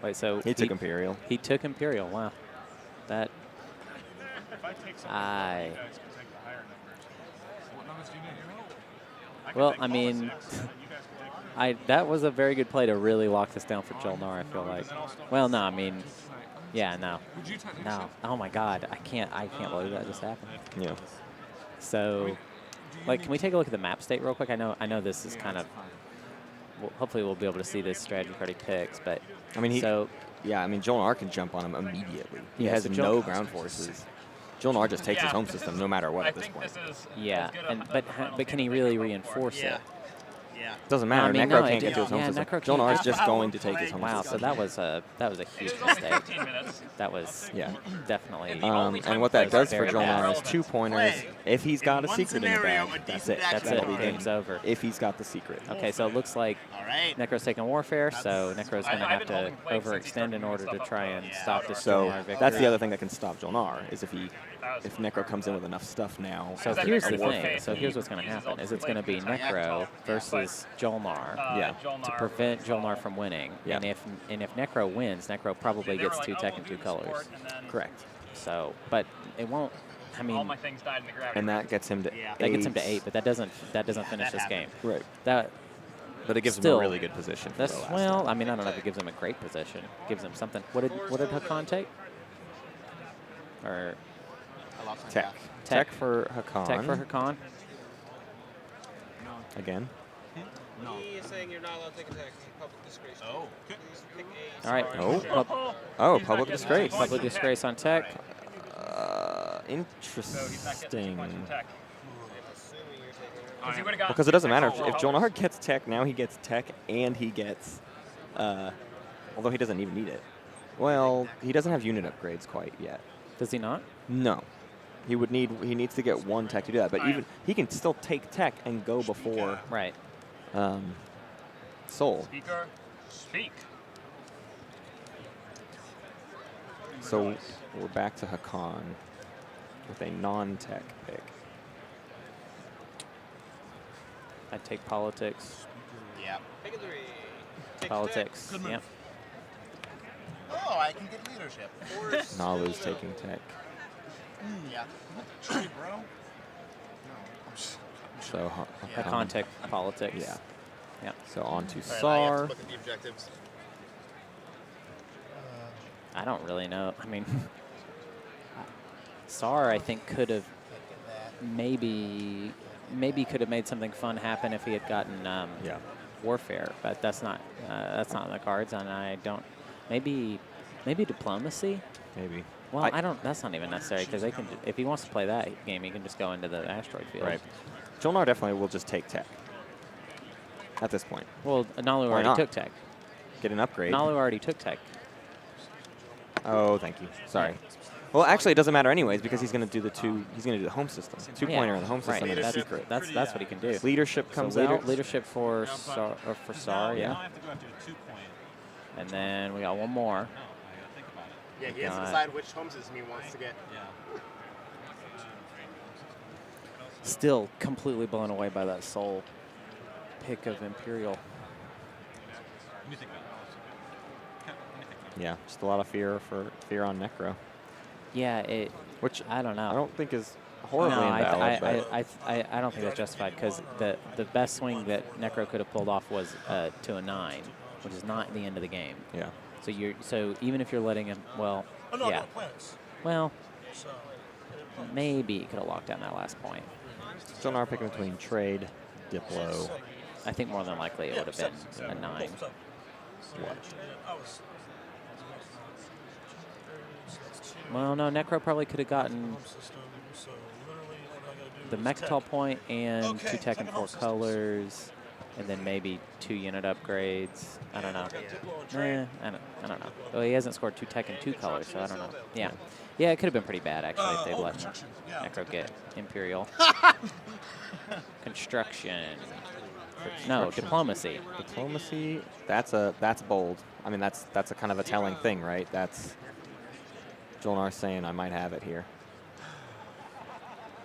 Wait, so he took Imperial. He took Imperial. Wow. That. Well, I mean, that was a very good play to really lock this down for Jol-Nar, I feel like. Well, no, I mean, yeah, no. No. Oh my God, I can't believe that just happened. Yeah. So, like, can we take a look at the map state real quick? I know this is kind of. Well, hopefully, we'll be able to see this strategy card he picks, but I mean, yeah, I mean, Jol-Nar can jump on him immediately. He Yeah, has so no ground forces. Jol-Nar just takes his home system no matter what at this point. Yeah, but can he really reinforce it? Yeah. Doesn't matter. I mean, Necro no, can't get to his home system. Jol-Nar is just going to take his home Wow, system. so that was a huge mistake. That was definitely. And what that does for Jol-Nar is 2 pointers. If he's got a secret in the bag, that's it. That's it. Game's over. If he's got the secret. Okay, so it looks like Necro's taking Warfare, so Necro's going to have to overextend in order to try and stop this Jol-Nar victory. That's the other thing that can stop Jol-Nar, is if Necro comes in with enough stuff now. So here's the thing. So here's what's going to happen, is it's going to be Necro versus Jol-Nar to prevent Jol-Nar from winning. Yeah. And if Necro wins, Necro probably gets 2 tech and 2 colors. Correct. So, but it won't. I mean, and that gets him to 8. That gets him to 8, but that doesn't finish this game. Right. But it gives him a really good position. Well, I mean, I don't know if it gives him a great position. It gives him something. What did Hacan take? Or Tech. Tech for Hacan. Tech for Hacan. Again. No. He is saying you're not allowed to take a tech. Public disgrace. Oh. All right. Public disgrace. Public disgrace on Tech. Interesting. Because it doesn't matter. If Jol-Nar gets Tech, now he gets Tech and he gets, although he doesn't even need it. Well, he doesn't have unit upgrades quite yet. Does he not? No. He needs to get 1 Tech to do that. But even he can still take Tech and go before Soul. Speaker, speak. So we're back to Hacan with a non-Tech pick. I'd take Politics. Yeah. Take a 3. Politics. Yeah. Oh, I can get leadership. Naalu's taking Tech. Yeah. Bro. So Hacan Tech Politics. Yeah. Yeah. So on to Right, Saar. look at the objectives. I don't really know. I mean, Saar, I think, could have maybe could have made something fun happen if he had gotten Warfare, but that's not in the cards, and I don't. Maybe Diplomacy. Maybe. Well, I don't. That's not even necessary because they can. If he wants to play that game, he can just go into the asteroid field. Right. Jol-Nar definitely will just take Tech at this point. Well, Naalu already took Tech. Get an upgrade. Naalu already took Tech. Oh, thank you. Sorry. Well, actually, it doesn't matter anyways because he's going to do the He's going to do the home system. 2-pointer in the home system and a secret. That's what he can do. Leadership comes out. Leadership for Saar. Yeah. And then we got one more. Yeah, he has to decide which home system he wants to get. Still completely blown away by that Soul pick of Imperial. Yeah, just a lot of fear on Nekro. Yeah, which I don't know. I don't think is horribly invalid. I don't think that's justified because the best swing that Nekro could have pulled off was to a 9, which is not the end of the game. Yeah. So even if you're letting him, well, maybe he could have locked down that last point. Jol-Nar picking between trade, Diplo. I think more than likely it would have been a 9. What? Well, no, Nekro probably could have gotten the Mechatol point and 2 Tech and 4 colors, and then maybe 2 unit upgrades. I don't know. I don't know. Well, he hasn't scored 2 Tech and 2 colors, so I don't know. Yeah. Yeah, it could have been pretty bad, actually, if they'd let Nekro get Imperial. Construction. No, Diplomacy. Diplomacy, that's bold. I mean, that's a kind of a telling thing, right? That's Jol-Nar saying I might have it here.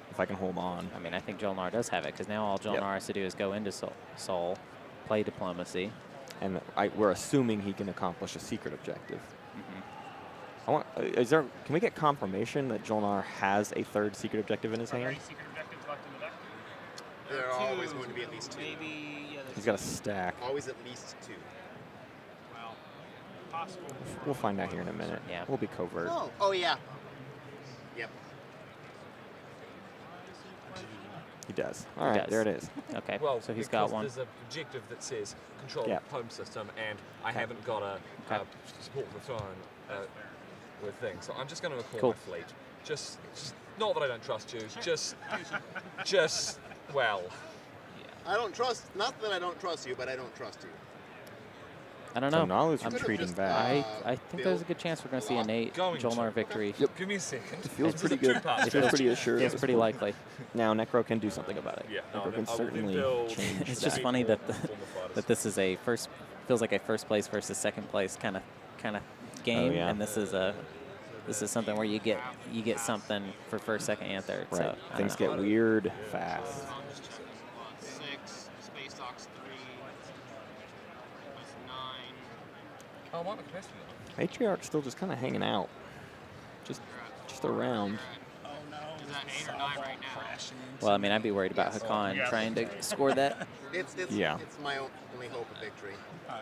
If I can hold on. I mean, I think Jol-Nar does have it, because now all Jol-Nar has to do is go into Soul, play Diplomacy. And we're assuming he can accomplish a secret objective. Mm-hmm. I want. Can we get confirmation that Jol-Nar has a third secret objective in his hand? Secret objectives left in the deck? There are always going to be at least 2. Maybe, yeah. He's got a stack. Always at least 2. Well, possible. We'll find out here in a minute. Yeah. We'll be covert. Oh yeah. Yep. He does. All right, does. there it is. Okay, Well, so he's got one. There's an objective that says control Yeah. home system, and I haven't got a support return with things. So I'm just going to call Cool. my fleet. Just not that I don't trust you. Just well. I don't trust. Not that I don't trust you, but I don't trust you. I don't So know. Naalu's could've retreating just, back. I think there's a good chance we're going to see a Nate Going Jol-Nar to. victory. Give me a second. It feels This is pretty a good. two-part It feels pretty assured. It's pretty likely. Now Nekro can do something about it. Yeah, no, Nekro can I will certainly build- change It's that. just funny that Form of that this is a feels like a first place versus second place kind of game, yeah. and this is something where you get something for first, second, and third. Right. So I Things don't know. get weird fast. 6, Space Docks 3, that's 9. Oh, what capacity? Matriarch's still just kind of hanging out, just around. Oh no. Is that 8 or 9 right now? Well, I mean, I'd be worried about Hacan trying to score that. It's Yeah. It's my only hope of victory.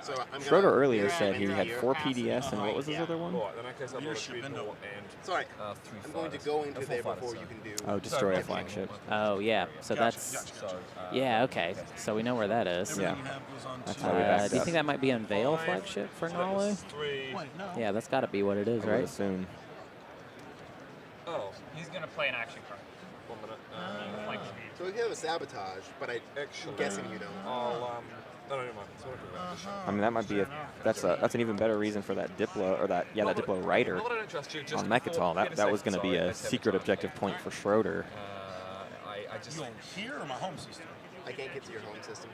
So I'm Schroeder gonna, earlier You're said at he had here. 4 PDS, and what was his Yeah. other one? All right, then I guess I've got a Leadership Dreadnought window. and Sorry, 3 I'm going to fighters. go into 4 there fighters, before sorry. you can do. Oh, destroy a flagship. Oh yeah, so that's So, yeah okay. So we know where that is. Yeah. Everything you have goes on That's to- how we backed Do you up. think that might be Unveil flagship for Naalu? 3. Wait, no. Yeah, that's got to be what it is, I would right? assume. Oh, He's going to play an action card. 1 minute. Like speed. So we have a sabotage, but I'm Actually, guessing you don't. I'll no, never mind. It's what I forgot. I mean, that might be that's an even better reason for that Diplo or that Diplo Rider Not that I don't trust you, just on Mechatol. That was going to be a secret objective point for Schroeder. I just You on here or my home system? I can't get to your home system.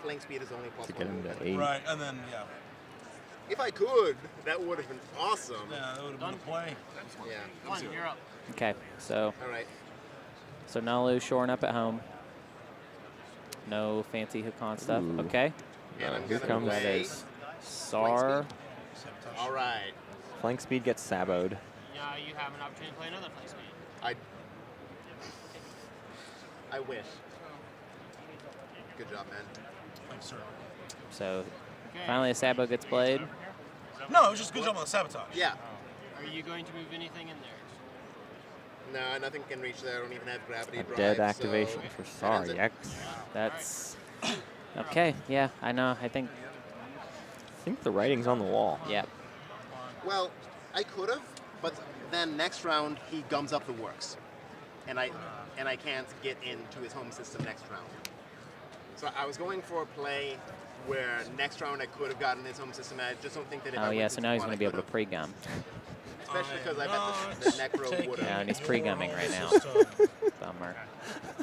Flank speed is only plus To get him 1. to 8. Right, and then, yeah. If I could, that would have been awesome. Yeah, that would have been a play. Yeah. 1, you're up. Okay, so All right. Naalu shoring up at home. No fancy Hacan stuff. Ooh. Okay, And I'm Here gonna comes- that play. is Saar. Sabotage. All right. Flank speed gets saboed. Yeah, you have an opportunity to play another play speed. I wish. Good job, man. Thanks, sir. So Okay. finally a Sabo gets played. No, it was just a good job on the sabotage. Yeah. Are you going to move anything in there? No, nothing can reach there. I don't even have gravity A drive. dead so activation for Saar. ends it. Yikes. That's okay. Yeah, I know. I think I think the writing's on the wall. yeah. Well, I could have, but then next round he gums up the works, and I can't get into his home system next round. So I was going for a play where next round I could have gotten his home system. And I just don't think that if I Oh went yeah. into So now he's one, going I to be able to could've. pre-gum. Especially because I bet the Nekro would Yeah, have. and he's pre-gumming right now. Bummer.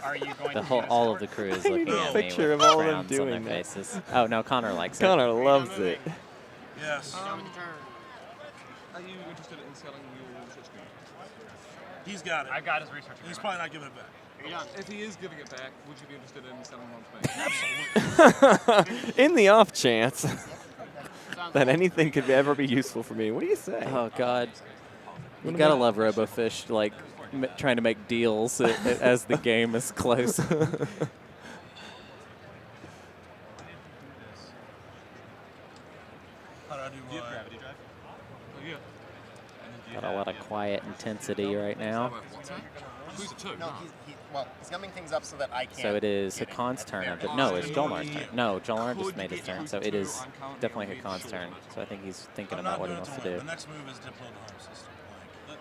Are you going The to whole use all it? of the crew is I looking need a at me picture with of all of them frowns on their doing that. faces. Oh no, Connor likes it. Connor loves it. Yes. Done with the turn. Are you interested in selling your research screen? He's got it. I've got his research. He's probably not giving it back. Are you done? If he is giving it back, would you be interested in selling one to me? In the off chance Sounds that good. anything could ever be useful for me, what do you say? Oh God. You gotta love Robofish, like trying to make deals as the game is close. How do I do Gravity drive? Oh, yeah. Got a lot of quiet intensity right now. What's that? Who's it to? No, he's gumming things up so that I can't. So it is get in Hacan's at the turn, very but end. no, it's Jol-Nar's turn. No, Jol-Nar just made his turn, so it is definitely Hacan's turn. So I think he's thinking I'm about not what he doing it wants to to win. do. The next move is Diplo the home system. Like,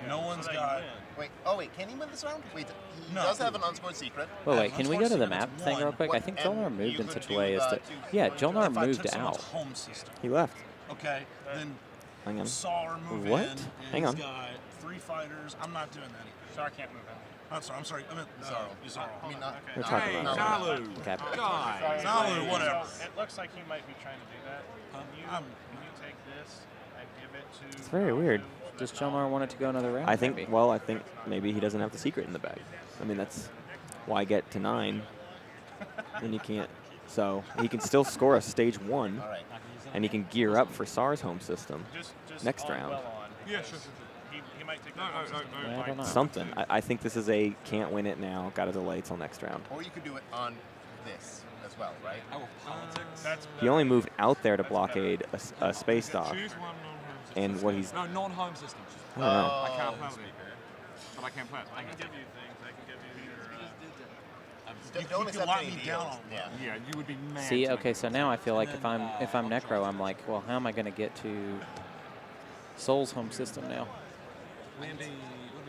no one's got. Wait. Oh wait. Can he win this round? Wait. He No. does have an unscored secret. Well, wait, can we go to the Unfortunately, map it's thing real one. quick? I What- think and Jol-Nar moved you in could such a do way as the to. two- Yeah, Jol-Nar If I moved took someone's out. home system, He left. okay, then Hang on. Saar move What? in. And Hang on. He's got 3 fighters. I'm not doing that. Saar can't move in. I'm sorry. I meant Zaro. I mean, not. We're talking about Naalu. Okay. Guy. Naalu, whatever. So it looks like he might be trying to do that. Huh? Can you take this and give it to? It's very weird. Does Jol-Nar want it to go another round? I think, maybe? well, I think maybe he doesn't have the secret in the bag. I mean, that's why get to 9 when you can't So he can still score a stage 1, All right. and he can gear up for Saar's home system. Just Next on round. well on. Yeah, sure. He might take No, that no, home no, system. no. Yeah, I don't know. Something. I think this is a can't win it now, got to delay till next round. Or you could do it on this as well, right? I will politics. That's He only moved out there to blockade a space dock, Choose one non-home system. and what he's, No, non-home systems. I don't know. I can't play with it. But I can't play it. I can give you things. I can give you your. Don't you accept lock any me down deals. on Yeah. Yeah, you would be mad. See, to okay, make so it. now I feel like if I'm Nekro, I'm like, well, how am I going to get to Soul's home system now?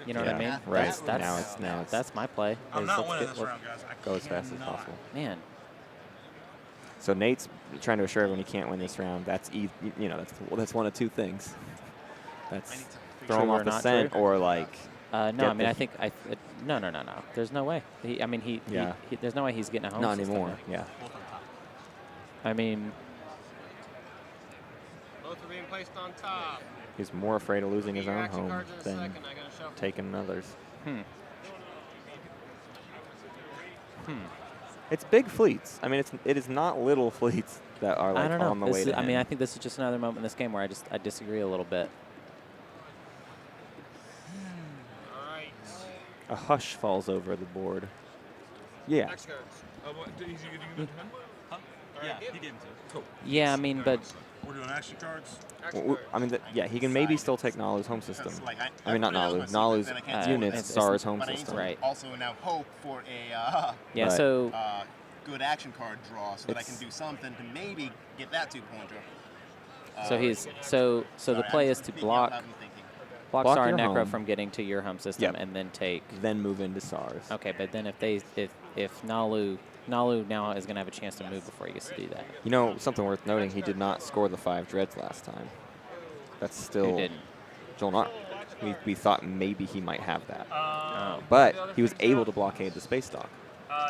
You know what I mean? Right. That's now it's that's my play. I'm is not let's winning get- this round, guys. I go as fast as cannot. possible. Man, So Nate's trying to assure everyone he can't win this round. That's that's one of two things. That's throw him True or off the not scent, true? or like no, I Get mean, the- I think no. There's no way. Yeah. There's no way he's getting a home not system anymore. now. Yeah. I mean, Both are being placed on top. He's more afraid of losing his Your own action home cards in a than second. I gotta shuffle. taking others. It's big fleets. I mean, it is not little fleets that are like I don't know. on the This way is- to I mean, I end. think this is just another moment in this game where I disagree a little bit. All right. A hush falls over the board. Yeah. Next cards. Is he giving them to him? Huh? Yeah, he gave them to him. Cool. Yeah, I mean, but We're doing action cards. Action W- cards. I mean, yeah, he can maybe still take Naalu's home system. Because, like, I mean, not put it out Naalu. myself, Naalu's then I can't do units, it's- Saar's home But I need system. to Right. also now hope for a yeah. But- So good action card draw so that I can It's- do something to maybe get that 2-pointer. so the play is to block Block Saar and your Nekro home. from getting to your home system, Yep. and then take. Then move into Saar's. Okay, but then if Naalu now is going to have a chance to move before he gets to do that. You know, something worth noting, he did not score the 5 dreads last time. That's still Who didn't? Jol-Nar. We thought maybe he might have that. Oh. But he was able to blockade the space dock.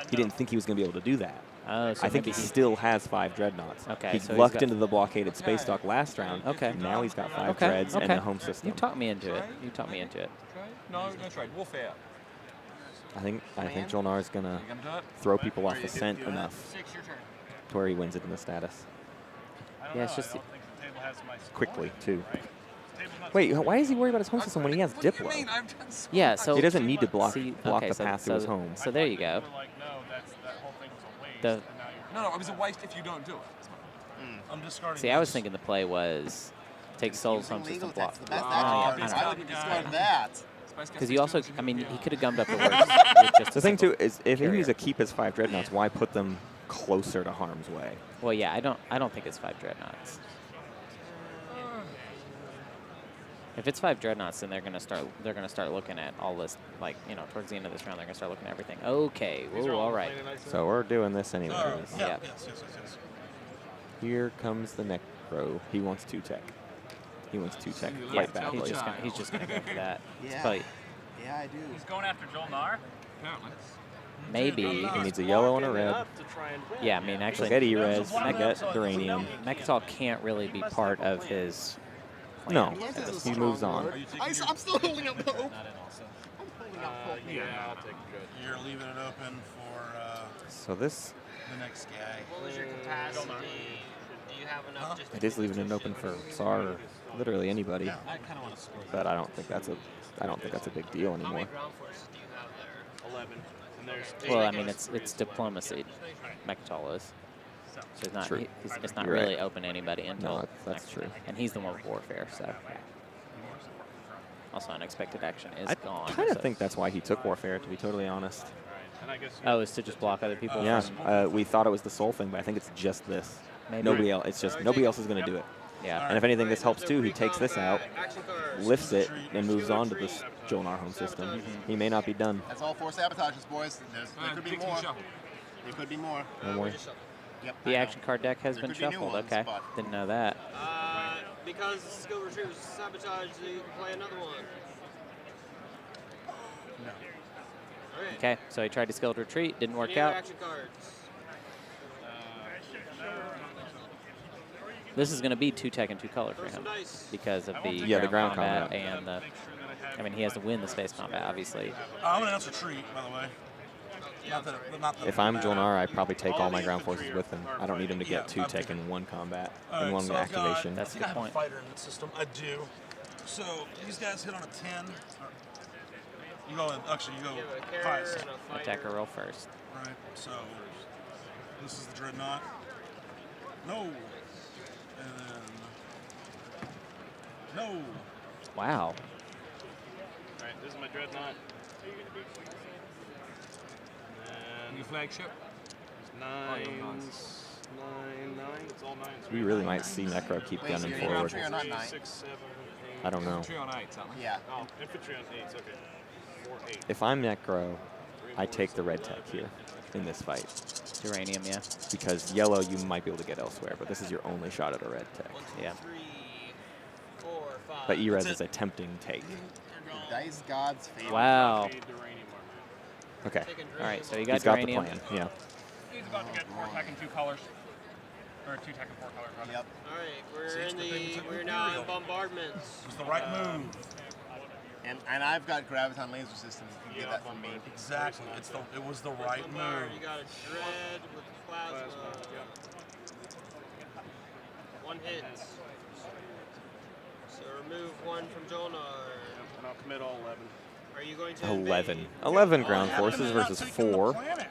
He didn't think he was going to be able to do that. Oh, so I think he maybe still has 5 dreadnoughts. Okay, He so he's lucked got- into the blockaded space dock last round. Okay. Now he's got 5 Okay. dreads Okay. and the home system. You talked me into it. You talked me into it. No trade. Warfare. I think Jol-Nar is going to You gonna do it? throw people off the scent enough 6, your turn. to where he wins it in the status. I don't Yeah, know. it's just I don't think the table has my score, Quickly, too. right? The table's not Wait, why is he worried about his home system when he has What do you Diplo? mean? I've done so Yeah. much. So He doesn't need to block see, block okay, the so, path so, to his home. So there you I go. thought you were like, no, that whole thing was a waste. The- and now you're No, it was a waste if you don't do it. I'm discarding. See, I was these. thinking the play was take Soul's home system block. That's the best Oh, action yeah, card. I Why know. would you discard that? Because you also, I mean, he could have gummed up the works. with just The a thing simple too is if he carrier. needs to keep his 5 dreadnoughts, why put them closer to harm's way? Well, yeah, I don't think it's 5 dreadnoughts. If it's 5 dreadnoughts, then they're gonna start looking at all this, like, you know, towards the end of this round, they're gonna start looking at everything. Okay, whoa, all right. So we're doing this anyways. Yeah, Yep. yes. Here comes the Nekro. He wants 2 tech. He wants 2 tech Yeah, quite badly. he's just gonna go for that. It's Yeah. probably, Yeah, I do. He's going after Jol-Nar? Apparently. He maybe. needs a yellow and a red. Yeah, I mean, actually, Forget E-Res, forget Duranium. Mechatol can't really be part of his plan. No, Yes is a he strong moves on. word. I'm still holding up hope. I'm holding up hope. Yeah, I'll take good. You're leaving it open for So this, the next guy. What was your capacity? Do you have enough just it is leaving it open for Saar or literally anybody. I kind of want to score. But I don't think that's a big deal How many anymore. ground forces do you have there? 11. And there's Well, I mean, it's diplomacy. Mechatol is. So it's not. True. It's not You're really right. open to anybody until. No, that's true. And he's the one with warfare, so. Yeah. Also, unexpected action is I gone. kind of so- think that's why he took Warfare, to be totally honest. And I guess Oh, is to just block other people. Yeah, from- we thought it was the soul thing, but I think it's just this. Maybe. Nobody else. It's just nobody else is going to do it. Yeah. And if anything, this helps too. He takes this out, Action cards. lifts it, and moves on to this Jol-Nar home system. He may not be done. That's all 4 sabotages, boys. There could be more. There could be more. No more. Yep. The I know. action card deck has There been could be new shuffled. ones, Okay. but- Didn't know that. Because the skill retreat was sabotaged, so you can play another one. no. Alright. Okay. So he tried to skilled retreat. Didn't work Any other out. action cards? This is going to be 2 tech and 2 color for Throw him some dice. because of the Yeah, the ground combat. and the. I mean, he has to win the space combat, obviously. I'm going to announce a treat, by the way. If I'm Jol-Nar, I probably take all my ground forces with him. I don't need him to get 2 tech in 1 combat, in 1 activation. That's a good point. Fighter in the system. I do. So these guys hit on a 10. You go. Actually, you go highest. Attacker roll first. Right. So this is the Dreadnought. No. And then no. Wow. All right, this is my Dreadnought. New flagship. 9, 9. It's all 9s. We really might see Nekro keep Wait, so gunning your forward. infantry are not 9? 6, 7, 8. I don't know. 3 on 8, something. Yeah. Oh, infantry on 8s. Okay. 4, 8. If I'm Nekro, I take the red tech here in this fight. Uranium, yeah. Because yellow you might be able to get elsewhere, but this is your only shot at a red tech. Yeah. 3, 4, 5. But Erez is a tempting take. The Dice God's favorite. Wow. Need uranium armor. Okay. All right, so you got He's got the uranium. plan. Yeah. He's about to get 4 tech in 2 colors. Or 2 tech in 4 colors, rather. Yep. All right, we're now in bombardments. It was the right move. And I've got graviton laser systems. You can get that from me. Exactly. It was the right Bombard, move. you got a dread with plasma. 1 hit. So remove 1 from Jol-Nar. And I'll commit all 11. Are you going to 11. invade? 11 ground Oh, forces they're not versus taking the 4. planet.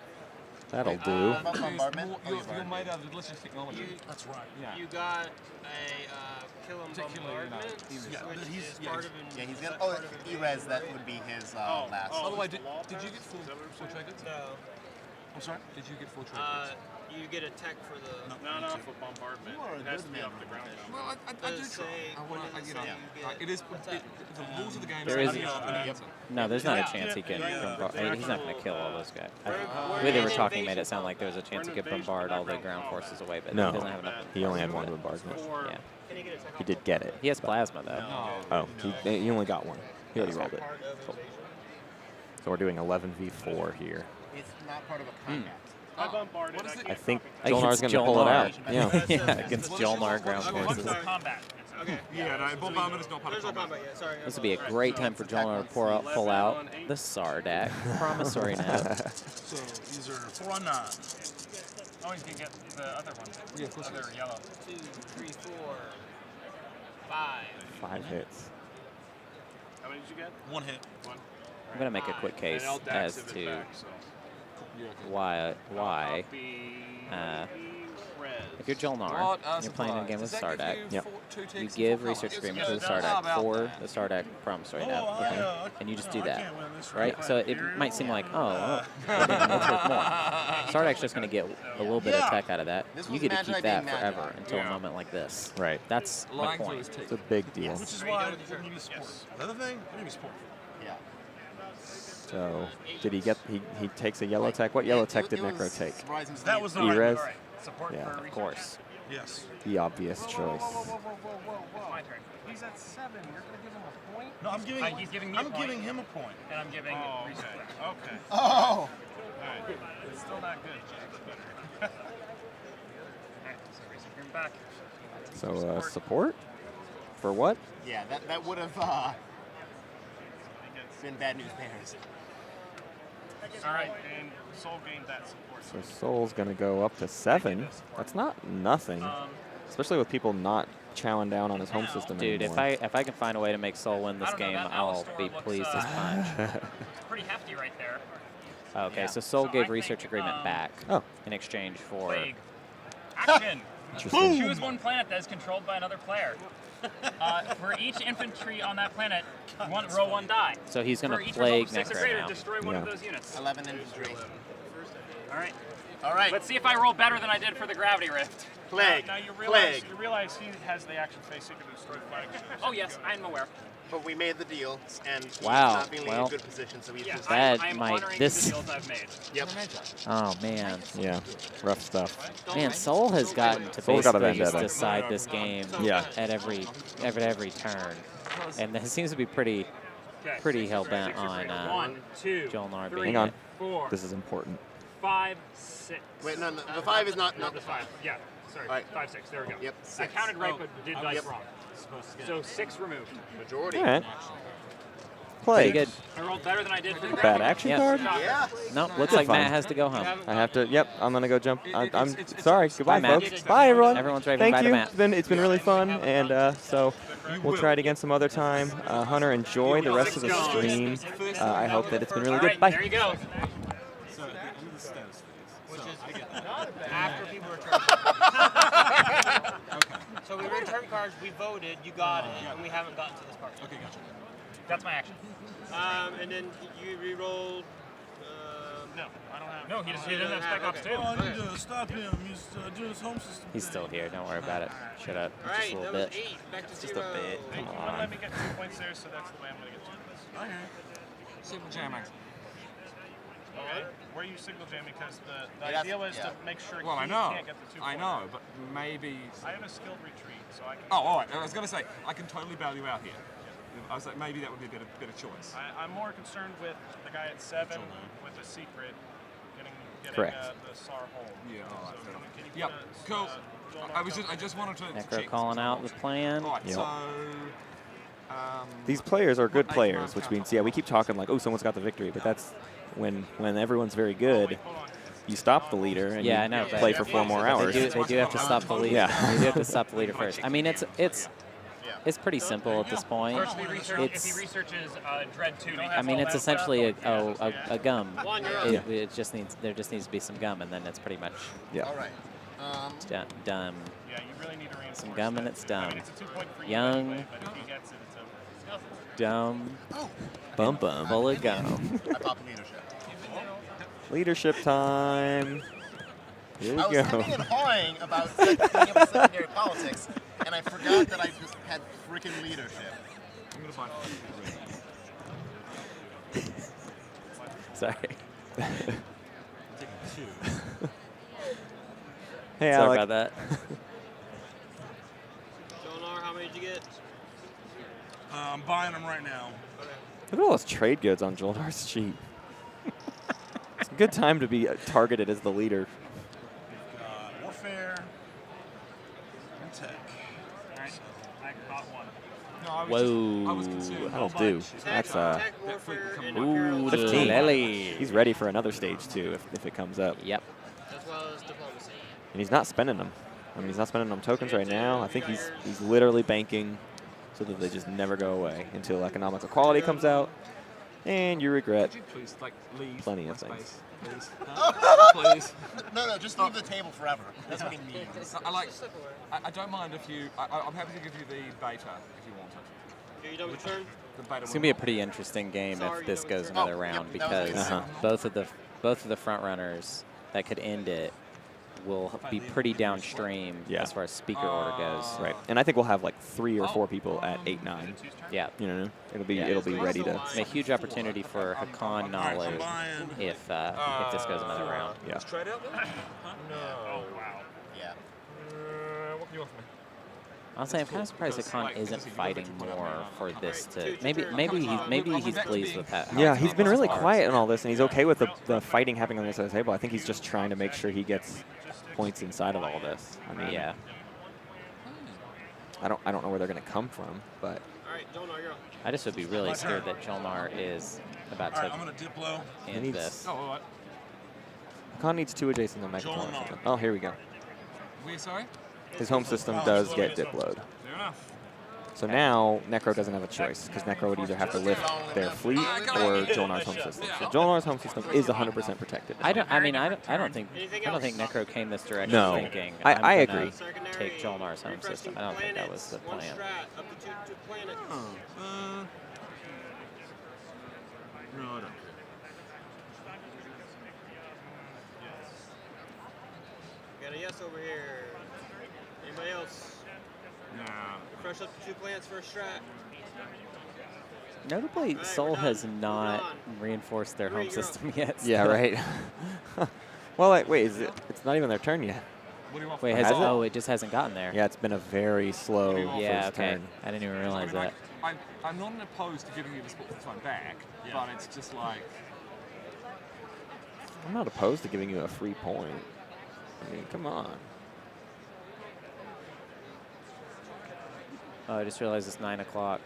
That'll do. About bombardment? Oh, You're you've already- made out of delicious technology. That's right. Yeah. You got a kill 'em Particularly, bombardment, Yeah, which he's- is yeah, part of Yeah, he's is gonna. that Oh, part of an Erez, that would be his last. By the way, did you get full triggers? No. I'm sorry? Did you get full triggers? You get a tech for the. No, for bombardment. You are a It has good to be man, off the ground. Robert. Well, I do Does try. say- I what want does to, it say you get? it is What's that? the rules of the game. There say is- you get it. No, there's not a chance he can bombard. He's not going to kill all those guys. The way they were talking made it sound like there was a chance he could bombard all the ground forces away, but No, he doesn't have enough. he only had 1 bombardment. Yeah. Can you get a tech He did get it. He has plasma, though. Oh, he only got 1. He already rolled it. part of Cool. invasion? So we're doing 11v4 here. It's not part of a combat. I bombarded. What is it? I think Against Jol-Nar's going to pull it Jol-Nar. out. Yeah. Yeah, against Jol-Nar ground Okay, forces. sorry. Combat. Okay. Yeah, no, bombardment is not part of There's no combat. combat yet. Sorry. This would be a great time for Jol-Nar to pull out the Sardak promissory note. So these are 4 on 9. Oh, you can get the other one. Yeah, of course. Other yellow. 2, 3, 4, 5. 5 hits. How many did you get? 1 hit. 1. I'm going to make a quick case And I'll as dax to back, so. why Copy red. if you're Jol-Nar, What and you're playing a game with Sardak, Yep. you give research agreement to the Sardak for the Sardak promissory note, yeah, and you just do I that, can't win this right? So it might seem like, oh, well, let's work more. Sardak's just going to get a little bit of tech out of that. This You was get to Magi keep that being forever Magi. until a moment like this. Right. That's my Lying through point. his teeth. It's a big deal. Which is why it wouldn't be sport. The other thing, it wouldn't be sport. Yeah. So did he get? He takes a yellow tech. What yellow tech did It Nekro was take? surprising to That me. was the right Erez. move. All right. Support Yeah, for of Of research. course. Yes. The obvious choice. It's my turn. He's at 7. You're going to give him a point? No, I'm giving. He's giving me a I'm point. giving him a point. And I'm giving research. Okay. Oh! All right. It's still not good. All right. So research him back. So support for what? Yeah, that would have been bad news bears. All right. And Soul gained that support. So Soul's gonna go up to 7. That's not nothing, especially with people not chowing down on his home system Dude, anymore. if I can find a way to make Soul win this I don't know, game, that I'll Alistair be looks, pleased as punch. Pretty hefty right there. Okay, Yeah. so Soul So I gave think, research agreement back Oh, in exchange for. Plague. Action. interesting. Choose one planet that is controlled by another player. For each infantry on that planet, roll 1 die. So he's going For to each plague result of 6 or Nekro greater, now. destroy one of Yeah. those units. 11 infantry. All right. All right. Let's see if I roll better than I did for the gravity rift. Plague. Now you Plague. realize he has the action phase. He can destroy flagships. Oh yes, I'm aware. But we made the deal, and he's Wow, not feeling in well, a good position, so he's Yeah, just. That I'm might- honoring this- the deals I've made. Yep. Oh, man. Yeah, rough stuff. Man, Soul has gotten to Soul's got a basically just vendetta. decide this game Yeah. at every turn. And it seems to be pretty hell-bent on 1, 2, Jol-Nar 3, being Hang on. 4, This is important. 5, 6. Wait, no, the 5 is not. No, the 5. Yeah, sorry. All right. 5, 6. There we go. Yep, I 6. counted right, but did dice Yep. wrong. So 6 removed. Majority. All right. play. Pretty good. I rolled better than I did for the Bad action Yep. card? Yeah. No, looks like fine. Matt has to go home. I have to. Yep, I'm gonna go jump. I'm It's sorry. Goodbye, Matt. folks. Bye, everyone. Everyone's waving Thank bye to you. Matt. It's been really fun, and so we'll try it again some other time. Hunter, enjoy the rest of the stream. I hope that it's been really All good. right, Bye. there you go. So at the end of the status phase. Which So, is after people return. So we returned cards, we voted, you got it, and we haven't gotten to this part. okay, gotcha. That's my action. And then you re-rolled. No, I don't have. No, he doesn't have Spec Ops 2. Oh, I need to stop him. He's doing his home system. He's still here. Don't worry about it. Shut up. All Just right, a that little was bit. 8. Back to Just 0. a bit. Hey, Come you want to on. let me get 2 points there, so that's the way I'm going to get 2 points. Okay. Super Jam Max. Okay. Where you signal jam because the Yeah, idea was yeah. to make sure Well, he I know. can't get the 2 I points. know, but maybe. I have a skilled retreat, so I can. Oh, all right. I was going to say I can totally bail you out here. I was like, maybe that would be a better choice. I'm more concerned with the guy at 7 with the secret getting Correct. The Saar hole. Yeah, all right, So fair enough. can you Yep, put cool. Jol-Nar I just wanted to Nekro check. calling out the plan. All right, Yep. so. These players are good players, which means, yeah, we keep talking like, oh, someone's got the victory, but that's when everyone's very good, you stop the leader and Yeah, you I know, but play for 4 more hours. They do have to stop the leader. Yeah. They do have to stop the leader first. I mean, it's pretty simple at this point. First, if he researches Dread 2, I mean, it's essentially a gum. Juan, you're up. It just needs there just needs to be some gum, and then it's pretty much Yeah. All right. done. Yeah, you really need to reinforce Some gum and that. it's done. I mean, it's a 2 point for you Young. anyway, but if he gets it, it's a. Dumb, Bum bum. full of gum. I popped leadership. Leadership time. Here we I was go. hemming and hawing about being able to secondary politics, and I forgot that I just had freaking leadership. I'm going to find. Sorry. Hey, Sorry Alec. about that. Jol-Nar, how many did you get? I'm buying them right now. Look at all those trade goods on Jol-Nar's sheet. It's a good time to be targeted as the leader. Warfare and tech. Alright, I caught one. No, I was Whoa. I was concerned. That'll do. That's Tech warfare, come and on. Imperial Ooh, 15. Lely. He's ready for another stage too if it comes up. Yep. as well as diplomacy. And he's not spending them. I mean, he's not spending them tokens right now. I think he's literally banking so that they just never go away until economic equality comes out, and you regret. Could you please, like, leave Plenty my of things. space, please? Huh? Please. No, just leave the table forever. That's what he means. I don't mind if you. I'm happy to give you the beta if you want it. Are you done with your turn? The beta. It's gonna be a pretty interesting game if this goes another Oh, round yep, that was because good. both of the front runners that could end it will be pretty downstream Yeah. as far as speaker order goes. Right, and I think we'll have like 3 or 4 people at 8-9. Yeah. You know, it'll be Yeah. ready to. It's a huge opportunity for Hacan Naalu I'm buying. if this goes another round. Yeah. Trade out there? Oh, wow. Yeah. What can you offer me? Honestly, I'm kind of surprised Hacan isn't fighting more for this to. Maybe he's pleased with that. Yeah, he's been really quiet in all this, and he's okay with the fighting happening on the other side of the table. I think he's just trying to make sure he gets points inside of all this. I mean, Yeah. I don't know where they're going to come from, but All right, Jol-Nar, you're up. I just would be really scared that Jol-Nar is about All right, I'm to going to dip low. end needs- this. Oh, all right. Hacan needs 2 adjacent to Megatron. Jol-Nar. Oh, here we go. We're sorry? His home system does get Diploed. Fair enough. So now Nekro doesn't have a choice because Nekro would either have to lift their fleet or Jol-Nar's home system. So Jol-Nar's home system is 100% protected. I don't think Nekro came this direction No. thinking I I'm gonna agree. take Jol-Nar's home system. I don't think that was the One plan. strat, up to two planets. No, I don't care. Got a yes over here. Anybody else? Nah. Refresh up to 2 planets for a strat. Notably, Alright, Seoul we're done. has We're not done. reinforced their Three, home you're up. system yet. Yeah, still. right. Well, wait, it's not even their turn yet. What do you want? Wait, Has has it? it? Oh, it just hasn't gotten there. Yeah, it's been a very slow Yeah, first okay. turn. I didn't even realize that. I'm not opposed to giving you the sport time back, but it's just like. I'm not opposed to giving you a free point. I mean, come on. Oh, I just realized it's 9 o'clock.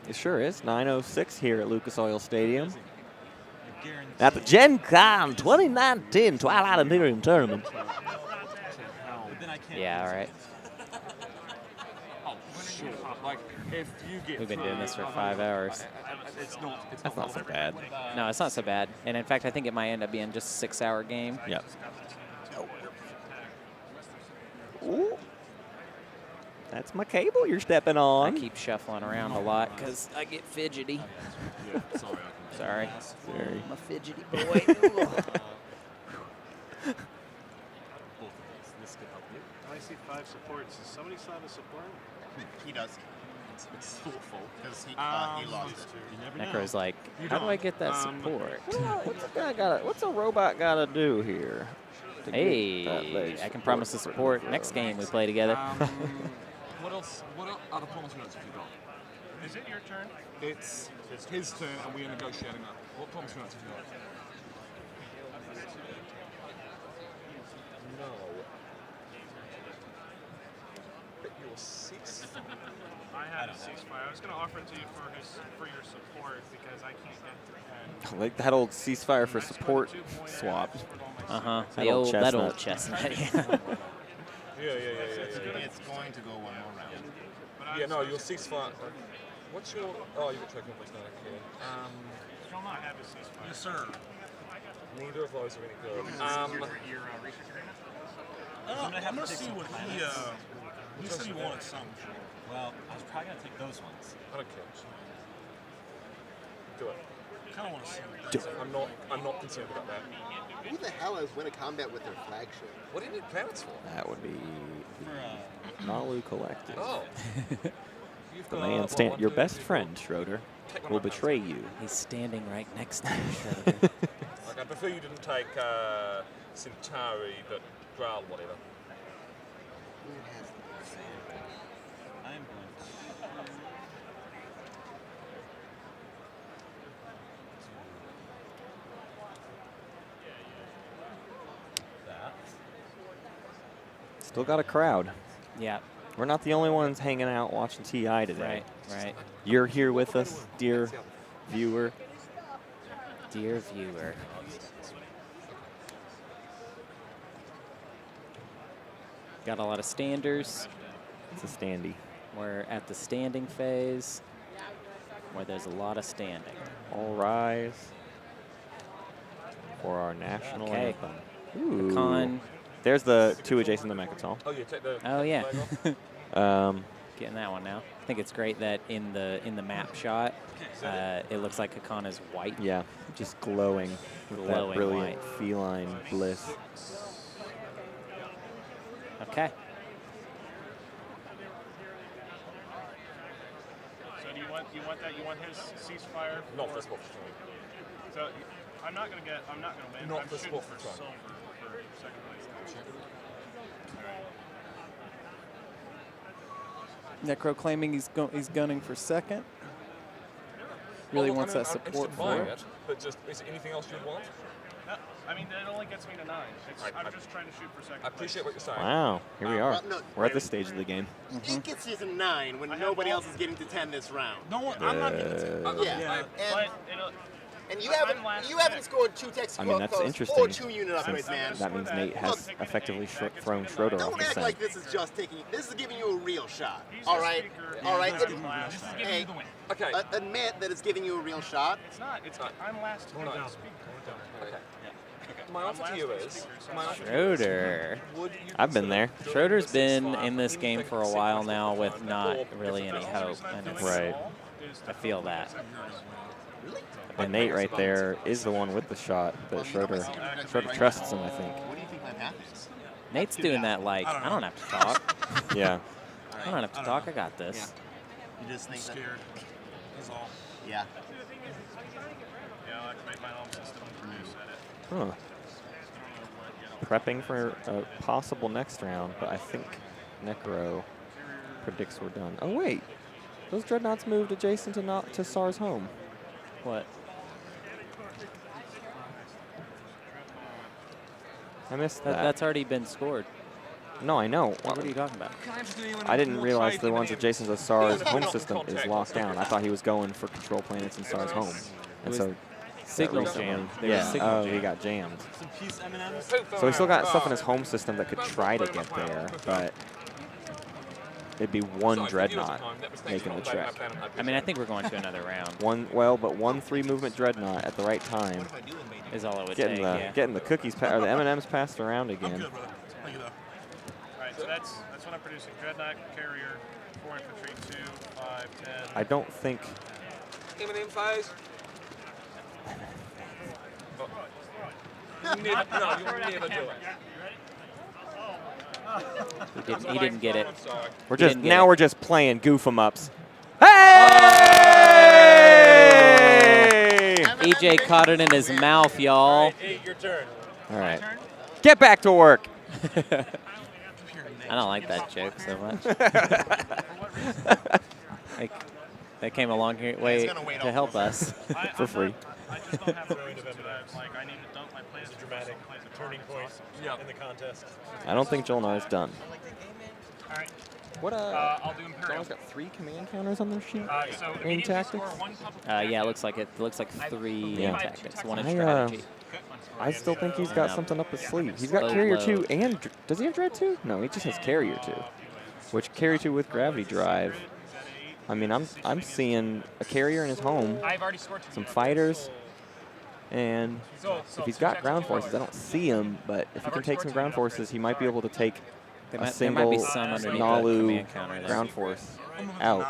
It sure is. 9:06 here at Lucas Oil Stadium. At the GenCon 2019 Twilight Imperium tournament. Yeah, all right. Like, if you get We've been doing this for 5 hours. That's not so bad. No, it's not so bad. And in fact, I think it might end up being just a 6-hour game. Yep. Ooh. That's my cable you're stepping on. I keep shuffling around a lot because I get fidgety. Sorry. Sorry. I'm a fidgety boy. I see 5 supports. Does somebody still have a support? He does. It's thoughtful because he lost it. Nekro's like, how do I get that support? What's a robot gotta do here? to get that Hey, leg I can promise the support next game we play together. What else? What other promise notes have you got? Is it your turn? It's his turn, and we are negotiating that. What promise notes have you got? No. But your ceasefire. I have a ceasefire. I was going to offer it to you for your support because I can't get to 10. Like that old ceasefire for support swap. That old chestnut. Yeah. It's going to go one more round. Yeah, no, your ceasefire. What's your? Oh, you got technical attack here. You'll not have a ceasefire. Yes, sir. Neither of those are any good. Your research agreement? I'm going to see what he said he wanted something. Well, I was probably going to take those ones. I don't care. Do it. I kind of want to see Do it. I'm not concerned about that. Who the hell has win a combat with their flagship? What do you need planets for? That would be the Naalu Collective. Oh. The man your best friend, Schroeder, will betray you. He's standing right next to you, Schroeder. Like, I prefer you didn't take Centauri, but Graal, whatever. Who has the I am going to... that. Still got a crowd. Yeah, We're not the only ones hanging out watching TI today. right. You're here with us, dear viewer. Dear viewer. Got a lot of standers. It's a standee. We're at the standing phase where there's a lot of standing. All rise for our national Okay. anthem. Ooh. Hacan. There's the two adjacent to Mechatol. Oh, you take the. Oh yeah. flag off? Getting that one now. I think it's great that in the map shot, it looks like Hacan is white. Yeah, just glowing with that Glowing brilliant white. feline bliss. Okay. So do you want that? You want his ceasefire? Not for- for spot for So I'm not gonna win. Not I'm for shooting spot for for try. silver for second place. Necro claiming he's gunning for second. Really Well, wants I mean, that I'm support interested in for buying it. it, but just is there anything else you'd want? No, I mean that only gets me to 9. I'm just trying to shoot for second. I appreciate what you're saying. Wow, here we are. well, no, We're at this stage of the game. It gets you to 9 when nobody else is getting to 10 this round. No one, I'm not getting to Yeah. But it'll. And you I'm last haven't pick. scored 2 tech I mean, that's or interesting. 2 unit upgrades, man. That means Nate has effectively thrown Schroeder off Don't the act scent. like this is just taking. This is giving you a real shot. He's All the right, speaker. all right. He's the last. This is giving Hey, you the win. Okay. Admit that it's giving you a real shot. It's not. It's I'm last to Hold the on. speaker. My offer to you is. Schroeder. Would you I've been there. consider Schroeder's the been ceasefire in this game for a while now with not really any different hope, and it's, Right. I feel that. And Nate right there is the one with the shot that Schroeder trusts him, I think. What do you think my path is? Nate's doing that like, I don't have to talk. Yeah. I don't have to talk. I got this. You just think that? scared. That's all. Yeah. Yeah, I activate my home system and produce at it. Huh. Prepping for a possible next round, but I think Nekro predicts we're done. Oh wait, those dreadnoughts moved adjacent to Saar's home. What? I missed that. That's already been scored. No, I know. What are you talking about? I didn't realize the ones adjacent to Saar's home system is locked down. I thought he was going for control planets in Saar's home. And so Signal recently- jam. They were Yeah, signal oh, he jammed. got jammed. Some peace M&Ms. So he still got stuff in his home system that could try to get there, but it'd be one Dreadnought making the trek. I mean, I think we're going to another round. But one 3-movement Dreadnought at the right time, Is all it would getting take. the getting the cookies or the M&Ms passed around I'm again. good, brother. Thank you, though. Alright, so that's what I'm producing. Dreadnought, carrier, 4 infantry, 2, 5, 10. I don't think. M&M phase. No, you'll never do it. He didn't get it. We're He just didn't get now it. we're just playing goof 'em ups. Hey! EJ caught it in his mouth, y'all. Your turn. All right, get back to work. I don't like that joke so much. They came a long way to help us. For free. I just don't have the room to like, I need to dump my plans. Dramatic turning point in the contest. I don't think Jol-Nar is done. Alright. What I'll do Imperial. Jol-Nar's got 3 command counters on their sheet. So in immediately tactics. score 1 public Yeah, it looks like 3 Yeah. tactics, 1 in I, strategy. I still think he's got something up his sleeve. He's got Load, Carrier load. 2 and does he have Dread 2? No, he just has Carrier 2, which Carrier 2 with Gravity Drive. I mean, I'm seeing a Carrier in his home, I've already scored 2. some fighters, and if he's got ground forces, I don't see him, but if he can take some ground forces, he might be able to take There a might single be some underneath the Naalu command counter there. ground force out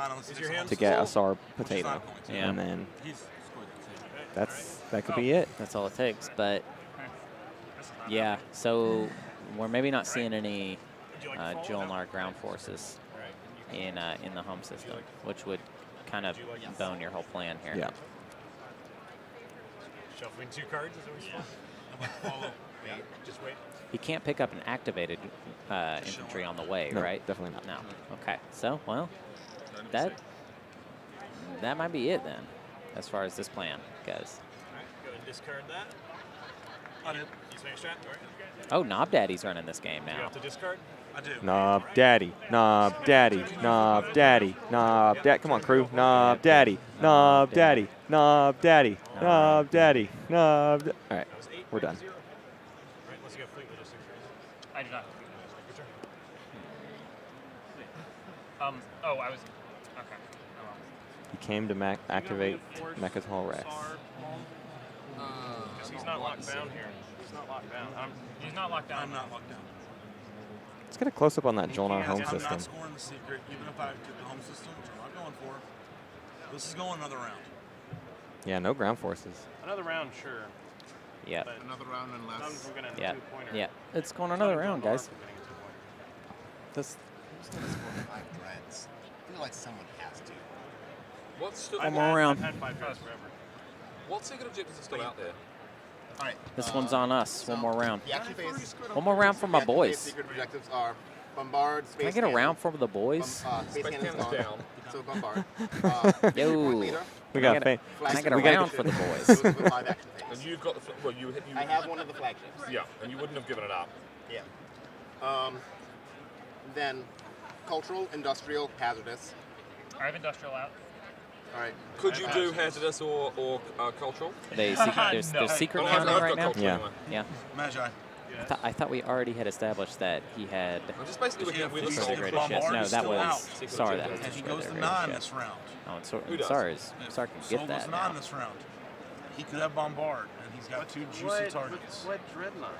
to get a Saar potato, Yeah. and then that could be it. That's all it takes. But yeah, so we're maybe not seeing any Jol-Nar ground forces in the home system, which would kind of bone your whole plan here. Yeah. Shuffling 2 cards is always fun. Just wait. He can't pick up an activated infantry on the way, No, right? definitely not. No. Okay. So, well, that might be it then, as far as this plan goes. Alright, go ahead and discard that. I did. Use my strat. Alright. Oh, Knob Daddy's running this game You now. have to discard. I do. Knob Daddy, Knob Daddy, Knob Daddy, Knob Daddy. Come on, crew. Knob Daddy, Knob Daddy, Knob Daddy, Knob Daddy, Knob. All right, we're done. Alright, unless you got fleet logistics. I do not. Your turn. Oh, I was. Okay. Oh, well. He came to activate Mecha's Hall Rex. Because he's not locked down here. He's not locked down. He's not locked down. I'm not locked down. Let's get a close up on that Jol-Nar home I'm system. not scoring the secret, even if I get the home system, which I'm not going for. This is going another round. Yeah, no ground forces. Another round, sure. Yeah. But Another round none unless. from getting a Yeah. 2-pointer. Yeah. It's going another round, guys. This Who's going to score 5 dreads? I feel like someone has to. What's the, One more round. I've had 5 dreads forever. what secret objectives are still out there? All right. This one's on us. One more round. The active phase. One more round for my the active phase boys. Secret objectives are bombard, space Can I get a cannon, round for the boys? Space Space cannon's cannon's gone. down. So bombard. Yo. Point leader. we Can I got get fa- Can I get a we gotta round get- for the Those boys? are the 5 action And phases. you've got the well, you I have one of the flagships. yeah, and you wouldn't have given it up. Yeah. Then cultural, industrial, hazardous. I have industrial out. All right. Could you do hazardous or cultural? There's No. secret Oh, I've counting got right now. cultural Yeah. anyway. Yeah. Magi. I thought we already had established that he had I'm just basically looking at where the He's secret secret still- ships. Bombard No, is that still out. was Saar. That was And And he the goes to Schroeder 9 ship. this round. Oh, and Who does? Saar can Soul get goes that to now. 9 this round. He could have bombard, and he's got 2 juicy targets. What dreadnought?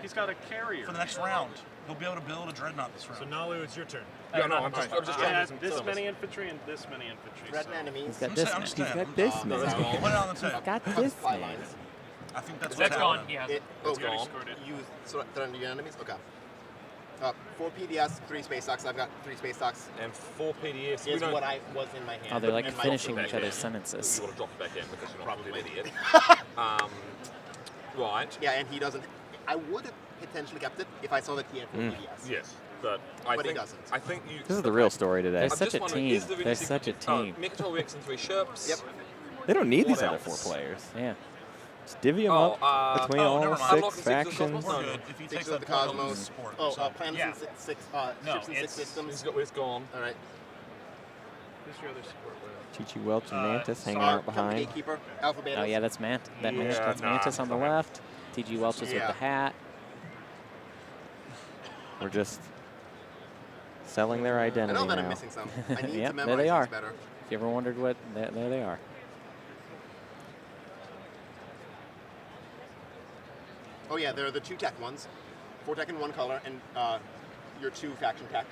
He's got a carrier. For the next round, he'll be able to build a dreadnought this So round. Naalu, it's your turn. Yeah, no, I'm just I trying to had do some this service. many infantry and this many infantry. Threat So. enemies. He's got I'm this saying- I'm man. just He's saying. got this No, that's man. gone. Put it on the table. Got this man. I think that's what's That's gone. happening. He has It, it. oh, It's gone. Scored it. use threaten your enemies. Okay. 4 PDS, 3 space stocks. I've got 3 space stocks. And 4 PDS. Is what I was in my hand. Oh, they're like And my finishing ultimate each back other's in. sentences. You want to drop it back in because you're not Probably. an idiot. Right. Yeah, and he doesn't. I would have potentially kept it if I saw that he had 4 PDS. Yes. But I But he think doesn't. I think you. This is the real story today. There's I'm such just a wondering, team. is there any There's secret- such a team. Mechatol Rex and 3 ships. Yep. They don't need these What other 4 else? players. Yeah. Just divvy them Oh, up between oh, all never mind. I'm 6 locking six factions. of We're those. good. If he Six takes of that the point, I'll Cosmos. lose support. Oh, So- planets Yeah. and six No, ships and six it's- systems. It's gone. All right. Who's your other support player? Chi-Chi Welch and Mantis hanging Saar, out behind. Gatekeeper, Alpha Beta. Oh yeah, that's Mantis. That's nah, Mantis on the okay. left. TG Welch is with Yeah. the hat. We're just selling their I identity know that now. I'm missing some. I need Yep, to there memorize they are. these better. If you ever wondered what, there they are. Oh yeah, they're the 2 tech ones. 4 tech in 1 color, and your 2 faction tech.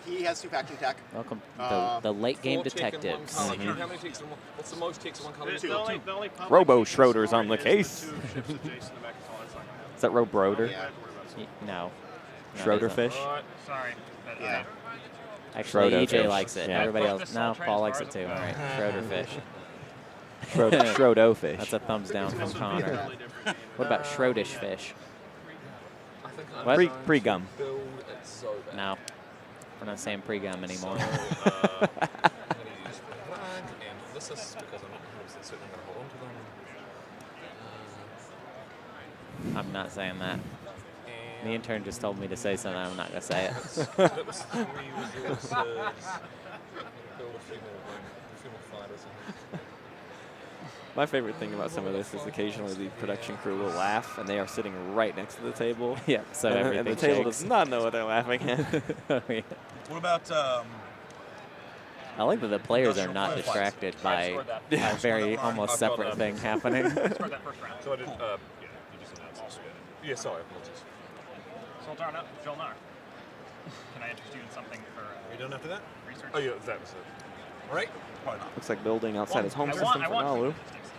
He has 2 faction tech. Welcome, Uh, the late game 4 tick and 1 detectives. colour. You know how many ticks in one? What's the most ticks in one colour? The Two. only public Robo you can Schroeder's score on the is case. The 2 ships adjacent to Mechatol. That's not gonna happen. Is that Robroder? Yeah. No. Schroeder it isn't. fish? Alright, sorry. But, Yeah. Actually, Schroeder EJ fish. likes it. Yeah. Everybody Push else, this no, salt train Paul as likes far it as too. it All goes. right, Schroeder fish. Schrodo fish. That's a thumbs down from Connor. Totally different. What about Schrodish fish? I think I'm What? trying Pre-gum. to build it so that- No, we're not saying pre-gum anymore. So, I'm going to use flag and this is because I'm not 100% certain I'm going to hold on to them. I'm not saying that. The And intern just told me to say something. I'm not gonna say it. that was 3 resources. I'm going to build a few more fighters. My favorite thing about some of this is occasionally the production crew will laugh, and they are sitting right next to the table. Yeah, so and everything the table shakes. does not know what they're laughing at. Oh, yeah. What about I like that the players are Industrial not flags. distracted I by scored that. a very I've almost got separate that. thing happening. Scored that first round. So I did, yeah, you just announced this bit. Yeah, sorry, apologies. Sultana, Jol-Nar. Can I interest you in something for Are you done after that? research? Oh, yeah, that was it. All right. probably not? Looks like building outside his home I system want, for I want Naalu.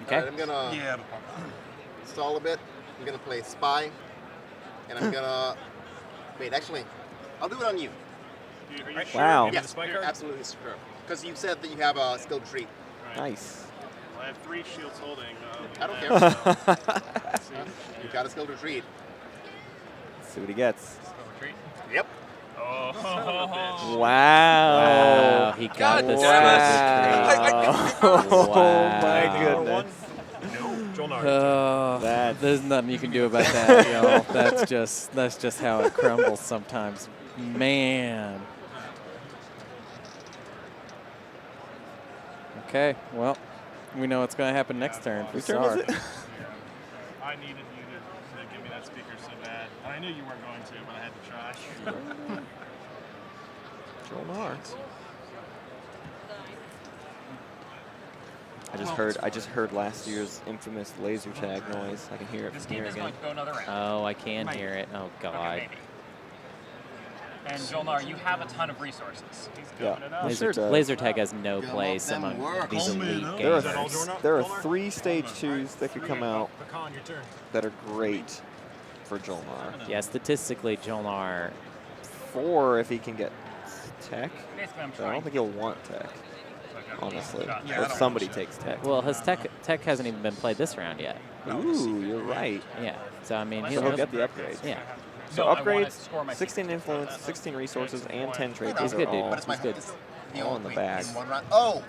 Okay. All right, I'm gonna Yeah, but probably not. stall a bit. I'm gonna play Spy, and I'm gonna wait. Actually, I'll do it on you. Are you sure? Wow. Give me Yes, the spy you're card? absolutely sure. Because you said that you have a skill retreat. Right. Nice. Well, I have 3 shields holding. I don't care. You've got a skill retreat. Let's see what he gets. Retreat. Yep. Oh, Wow. Wow, he got God the damn skill retreat. Oh Wow. my goodness. No, Jol-Nar. Oh, there's nothing you can do about that, y'all. That's just how it crumbles sometimes. Man. Okay, well, we know what's going to happen next turn for Whose turn is Saar. it? I needed you to give me that speaker so bad. And I knew you weren't going to, but I had to try. Jol-Nar. I just heard last year's infamous laser tag noise. I can hear it this from game here is again. going to go another round. Oh, I can hear it. Oh, Okay, God. maybe. And Jol-Nar, you have a ton of resources. Yeah. Up. Laser tag. Laser tag has no Gum place up them among work. these Call me elite now. There are, gamers. there are 3 stage 2s that could come out Hacan, your turn. that are great for Jol-Nar. Yeah, statistically, Jol-Nar. 4 if he can get tech. Basically, I'm But I don't trying. think he'll want tech, honestly. Yeah, I Or don't somebody want tech. takes tech. Well, his tech hasn't even been played this round yet. Ooh, you're right. Yeah, so I mean, So he'll get the upgrade. Yeah, So No, I wanna upgrades, score my 16 influence, 16 resources, and 10 trade. No, These good, are dude. all, But it's my He's good. it's the all only in the wait, bag. in one round. Oh,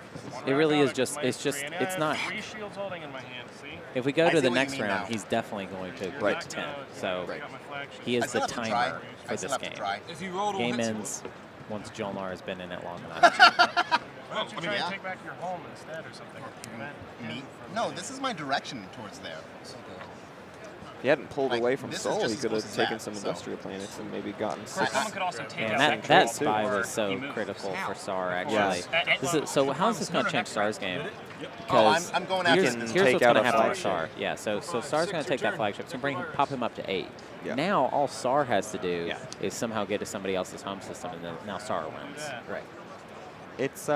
it really is Minus just. It's 3, just. and It's I not. have 3 shields holding in my hand. See? If we go I to see the what you next mean round, now. he's definitely going to You're break not 10. gonna- So I got my flagship. he I is still the have to try. timer I for still this have to game. try. If you rolled all Game hits, ends once Jol-Nar has been in it long enough. Why don't you I mean, try yeah. and take back your home instead or something? Prevent Me? him from No, getting this it. is my direction towards there. If he hadn't pulled Like, away from this is Sol, just he as could have close as taken that, some so. industrial planets and maybe gotten Or 6. someone could also take And that that control spy before was so he moves. critical for Saar, actually. Yeah. This is, so how is this going to change Saar's game? Oh, Because I'm going after here's, can this. here's take what's out going to a happen with flagship. Saar. Yeah, so Saar's going to take that flagship. It's going to pop him up to 8. Yeah. Now all Saar has to do Yeah. is somehow get to somebody else's home system, and then now Saar wins. Right. It's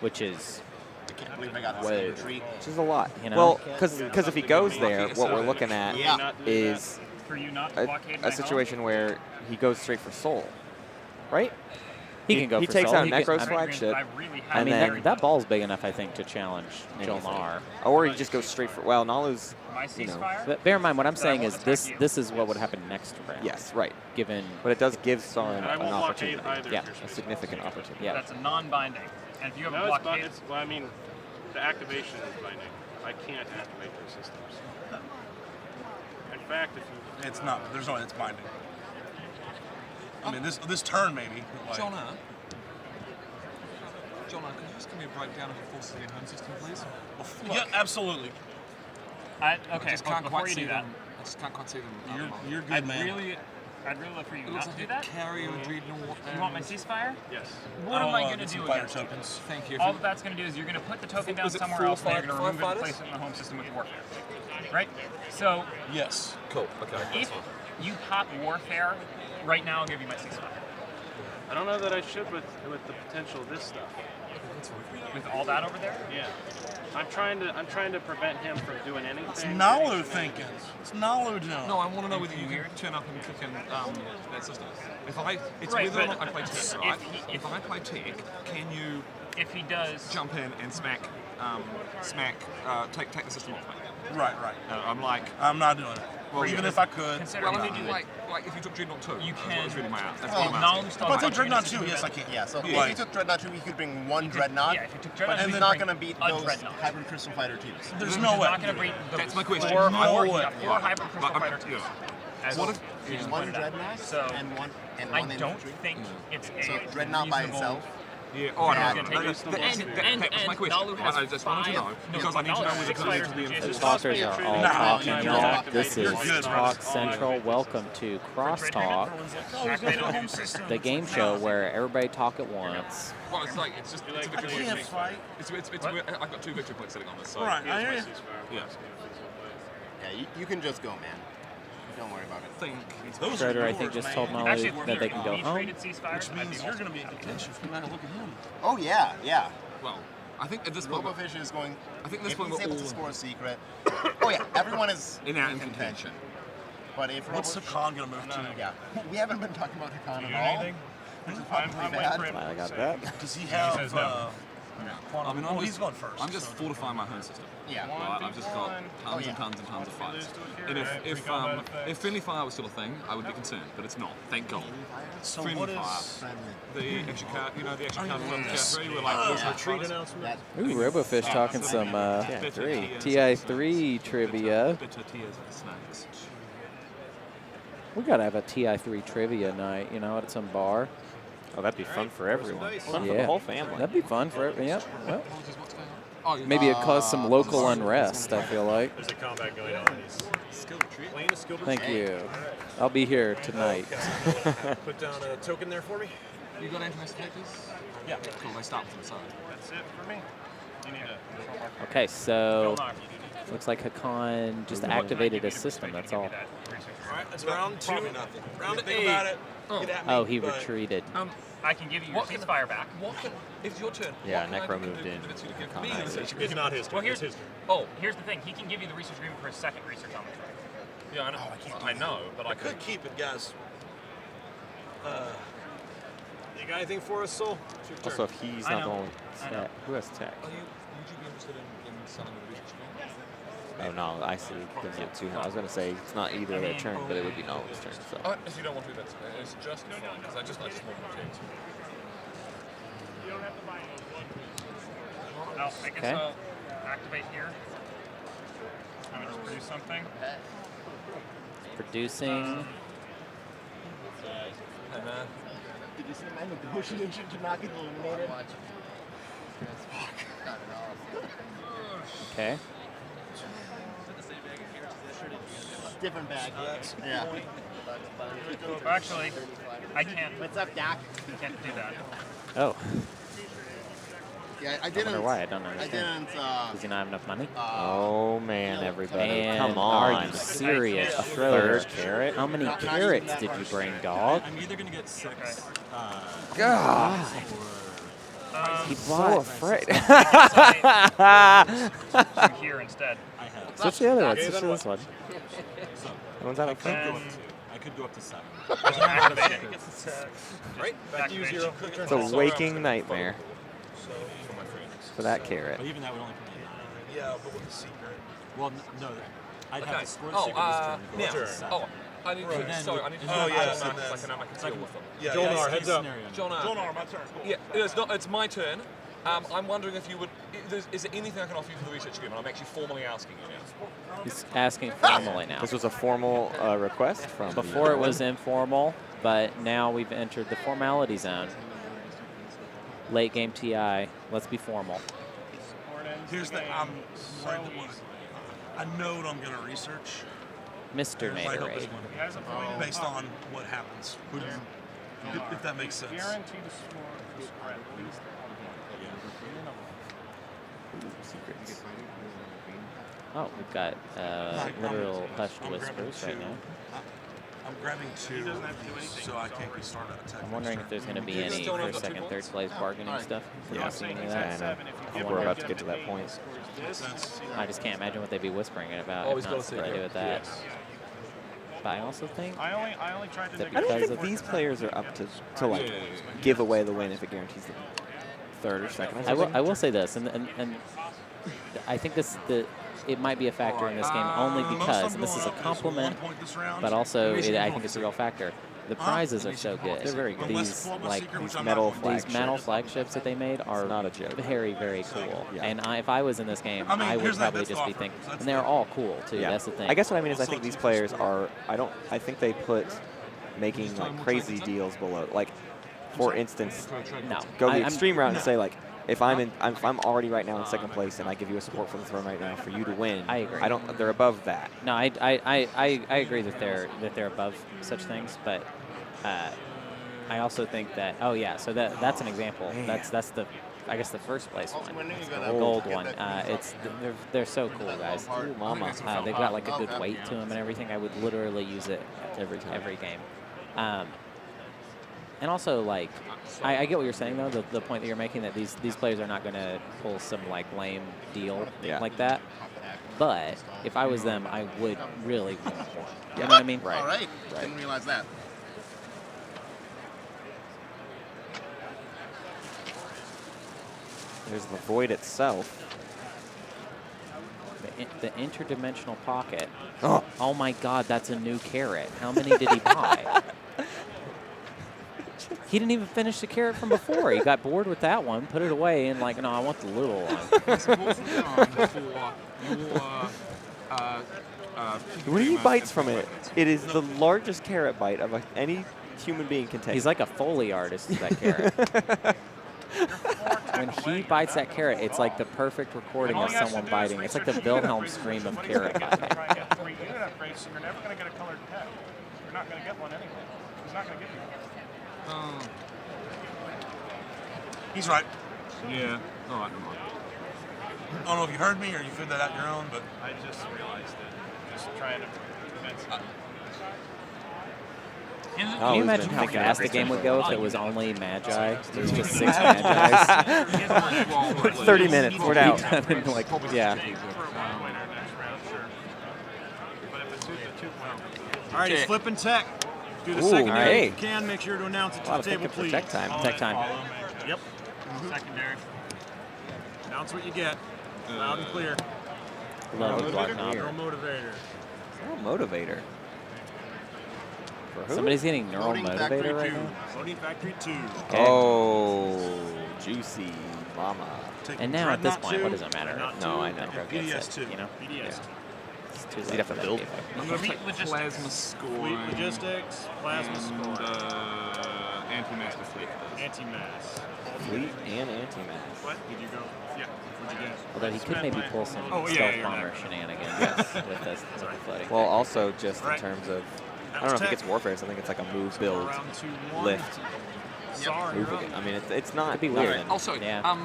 Which is, I can't believe I got this Wait. retreat. which is a lot. You know? Well, because if he goes there, what we're looking at Yeah. is For you not to blockade my a situation where he goes straight for Sol, right? he can go he for takes Sol. out He can- Nekro's I mean, flagship, I really I and mean, then- that ball's big enough, I think, to challenge Jol-Nar. or he just goes straight for. Well, Naalu's. My You know. ceasefire? But bear in mind, what I'm But I saying won't is attack this you. is what would happen next round. Yes, right. Given, But it does give Saar And I an won't blockade opportunity. either. Yeah, of your A ships. significant opportunity. yeah. That's a non-binding. And if you have a No, it's, blockade, well, I mean, the activation is binding. I can't activate those systems. In fact, if you... It's not. There's no. It's binding. I mean, this turn maybe. Like, Jol-Nar, could you just give me a breakdown of your forces in your home system, please? yeah, absolutely. Okay, I just can't before quite you see do that, them. I just can't quite see them. You're good, I'd man. really love for you It not looks to like do a that. carrier dreadnought. You want my ceasefire? Yes. What am I going to get some do fighter against you? tokens. Thank you. All that that's going to do is you're going to put the token down Was it somewhere 4 else, and you're going to remove it and firefighters? place it in the home system with warfare. Right? So Yes. Cool. Okay. if you pop warfare, right now I'll give you my ceasefire. I don't know that I should with the potential of this stuff. With all that over there? Yeah. I'm trying to prevent him from doing anything. It's Naalu thinking. It's Naalu doing. No, I want to know whether you can turn up and click in that system. It's Right, whether or but not I play tech, right? If I play tech, can you If he does, jump in and take the system off me? Right. I'm like, I'm not doing it. Well, even yeah. if I could. consider well, I if mean, you do it. like if you took Dreadnought 2, You that's can- what's really my out. That's Well, what I'm Naalu asking. still If I has take a Dreadnought chance to 2, do yes, that. I can. Yeah, so Yeah. if you took Dreadnought 2, you could bring one Dreadnought. Yeah, if you took but Dreadnought, he's you not bring going to beat a those Dreadnought. Hybrid Crystal Fighter 2s. There's He's no way. not going to beat the That's my question. four No hybrid, way. four hybrid crystal But- fighter 2s. As What if- you just One pointed out. Dreadnought So and one I infantry. don't think it's a So Dreadnought by reasonable- itself. Yeah, oh, Yeah, no, it's no, gonna no, take that was my question. Naalu has I just wanted to know, because I need to know whether six to fighters leave the and infantry. Talkers are all Nah, talking you're talk. good. This You're is good, Talk bro. Central. Welcome to Crosstalk, Oh, he's going to the home system. the game show where everybody talk at once. Well, it's like, it's just, it's a I victory can't point. fight. I've got 2 victory points sitting on this, so. Right, I hear you. Yeah. Yeah, you can just go, man. Don't worry about it. Those Schroeder, are I think, yours, just man. told Naalu Actually, that they can go he home. traded ceasefire. Which means you're going to be in contention. Look at him. Oh, yeah. Well, I think at this point, Robofish is going. I think this if point he's we're able to all- score a secret. Oh, yeah, everyone is in contention. But if What's Robofish. Hacan going to move to? Yeah. We haven't been talking about Hacan Do at you all. anything? Which is I'm probably waiting bad. for him. I got that. Does he have says no. quantum? I mean, well, he's going first. I'm just so- fortifying my home system. Yeah. Right, I've just got tons yeah. and tons and tons of fights. lose to a And carrier, if friendly fire was still a thing, I would be concerned, but it's not. Thank God. So friendly what fire. is? The extra card, the extra card from yes. Tier 3 were like Retreat announcement. Ooh, Robofish talking some TI3 trivia. Bitter tears of the snakes. We gotta have a TI3 trivia night, at some bar. Oh, that'd be fun for everyone. Fun for Yeah. the whole family. That'd be fun for everyone. Yep. Well, What's going on? Oh, maybe it caused some local unrest, I feel like. There's a combat going on. He's skill retreat. Playing a skill retreat. Thank you. I'll be here tonight. Put down a token there for me. You got anti-investigators? Yeah. Cool, they start from the side. That's it for me. You need a Okay, so Jol-Nar. looks like Hacan just activated a system, that's all. All right, that's round 2. Round 8. Think about it. Get at me, Oh, he but- retreated. I can give you your ceasefire back. It's your turn. Yeah, What can I Necro do moved to in. convince you to give Hacan me has the it. research? It's not his turn. Well, It's his turn. Oh, here's the thing. He can give you the research agreement for a second research on the turn. Yeah, I know. I know, but I I could keep it, guys. You got anything for us, Soul? It's your turn. Also, if he's I not the know. one with I know. tech. Who has tech? Would you be interested in selling the research agreement? Oh, no, I see. Giving it to him. I was going to say it's not either of their turn, but it would be Naalu's turn. So. If you don't want to do that, it's just fine, because I just like small routines. I guess Okay. I'll activate here. I'm going to just produce something. Producing. Hey, man. Did you see my negotiation to not get eliminated? Okay. Different bag. Yeah. Well, actually, I can't. What's up, Doc? Can't do that. Oh, Yeah, I I didn't. wonder why. I don't I understand. didn't. Does he not have enough money? Oh, man, everybody. And Come are on. you serious, A Schroeder? third carrot? How many Not even carrots that did you much. bring, dog? I'm either gonna get 6. God. Or He So bought. afraid. I'm here instead. I have. Switch the other one. Switch to this one. So That one's out of I could front. go up to. I could go up to 7. Activate it. Right? Back to you, Activate. Zero. It's a waking nightmare for that carrot. But even that would only put me at 9. Yeah, but with the secret. Well, no. I'd have to score the Oh, secret this turn and go up to 7. I need Right. to, sorry, I need to Oh, yeah, so so I can deal with them. Yeah, Jol-Nar, yeah, heads up. Scenario. Jol-Nar. Jol-Nar, my turn. Yeah, it's not. It's my turn. I'm wondering if you would. Is there anything I can offer you for the research agreement? I'm actually formally asking you now. He's asking formally now. This was a formal request from. Before it was informal, but now we've entered the formality zone. Late game TI. Let's be formal. Here's the. I'm worried that a node I'm going to research. Mr. Nateraide. Based on what happens. If that makes sense. Guarantee to score at least. Secrets. Oh, we've got literal hushed whispers right now. I'm grabbing 2, so I can't get started at attack. I'm wondering if there's going to be any first, second, third place bargaining stuff. We're not seeing any of that. I think we're about to get to that point. I just can't imagine what they'd be whispering about. Always If not, gotta say what I do no. with that. But I also think I only tried to. that I don't because think of these players are up to like give away the win if it guarantees them third or second. I will say this, and I think it might be a factor in this game only because, and this is a compliment, but also I think it's a real factor. The prizes are so good. They're very good. These metal flagships that they made are not a joke. very, very cool. Yeah. And if I was in this game, I would probably just be thinking, and they're all cool too. Yeah. That's the thing. I guess what I mean is I think these players are. I think they put making like crazy deals below. Like, for instance, No, go the I'm- extreme route and say like, if I'm already right now in second place and I give you a support for the throne right now for you to win, I agree. They're above that. No, I agree that they're above such things, but I also think that so that's an example. That's the I guess the first place one, the gold one. They're so cool, guys. Ooh, mama. They've got like a good weight to them and everything. I would literally use it every game. And also, like, I get what you're saying, though, the point that you're making, that these players are not going to pull some, like, lame deal like that. But if I was them, I would really want more. You know what I mean? All right. Didn't realize that. There's the void itself. The interdimensional pocket. Oh. Oh, my God, that's a new carrot. How many did he buy? He didn't even finish the carrot from before. He got bored with that one, put it away, and like, no, I want the little one. When he bites from it, it is the largest carrot bite of any human being can take. He's like a Foley artist, that carrot. When he bites that carrot, it's like the perfect recording of someone biting. It's like the Wilhelm scream of carrot biting. Unit upgrades, so you're never going to get a colored pet. You're not going to get one anyway. He's not going to give you one. He's right. Yeah. All right, come on. I don't know if you heard me or you figured that out your own, but I just realized it. Just trying to convince you. Can you imagine how fast the game would go if it was only Magi? There's just 6 Magis. 30 minutes, we're out. Like, yeah. All right, he's flipping tech. Do the Ooh, secondary hey. if you can. Make sure to announce it A to lot the of table, thinking for please. tech time. Tech time. Yep. Secondary. Announce what you get. Loud and clear. Love the block knob. Neural motivator. Neural motivator. For who? Somebody's getting neural Loading Factory motivator right 2. now. Loading Factory 2. Okay. Oh, juicy mama. And now at this point, what does it matter? No, I know. Nekro gets PDS2. it, you know? PDS. It's too You'd late have for to that build. defect. I'm going to take plasma scoring. Fleet logistics, plasma score. Anti-master fleet. Anti-mass. Fleet and anti-mass. What? Did you go? Yeah. What'd you get? Although he could maybe pull some Oh, yeah, stealth you're bomber right. shenanigans with this with the floating. Well, also just in Right. terms of, I don't know if it gets warfare, I think it's like a move, build, Round 2-1. lift, Saar, move you're again. up. I mean, it's not Could be weird. weird. Also, Yeah.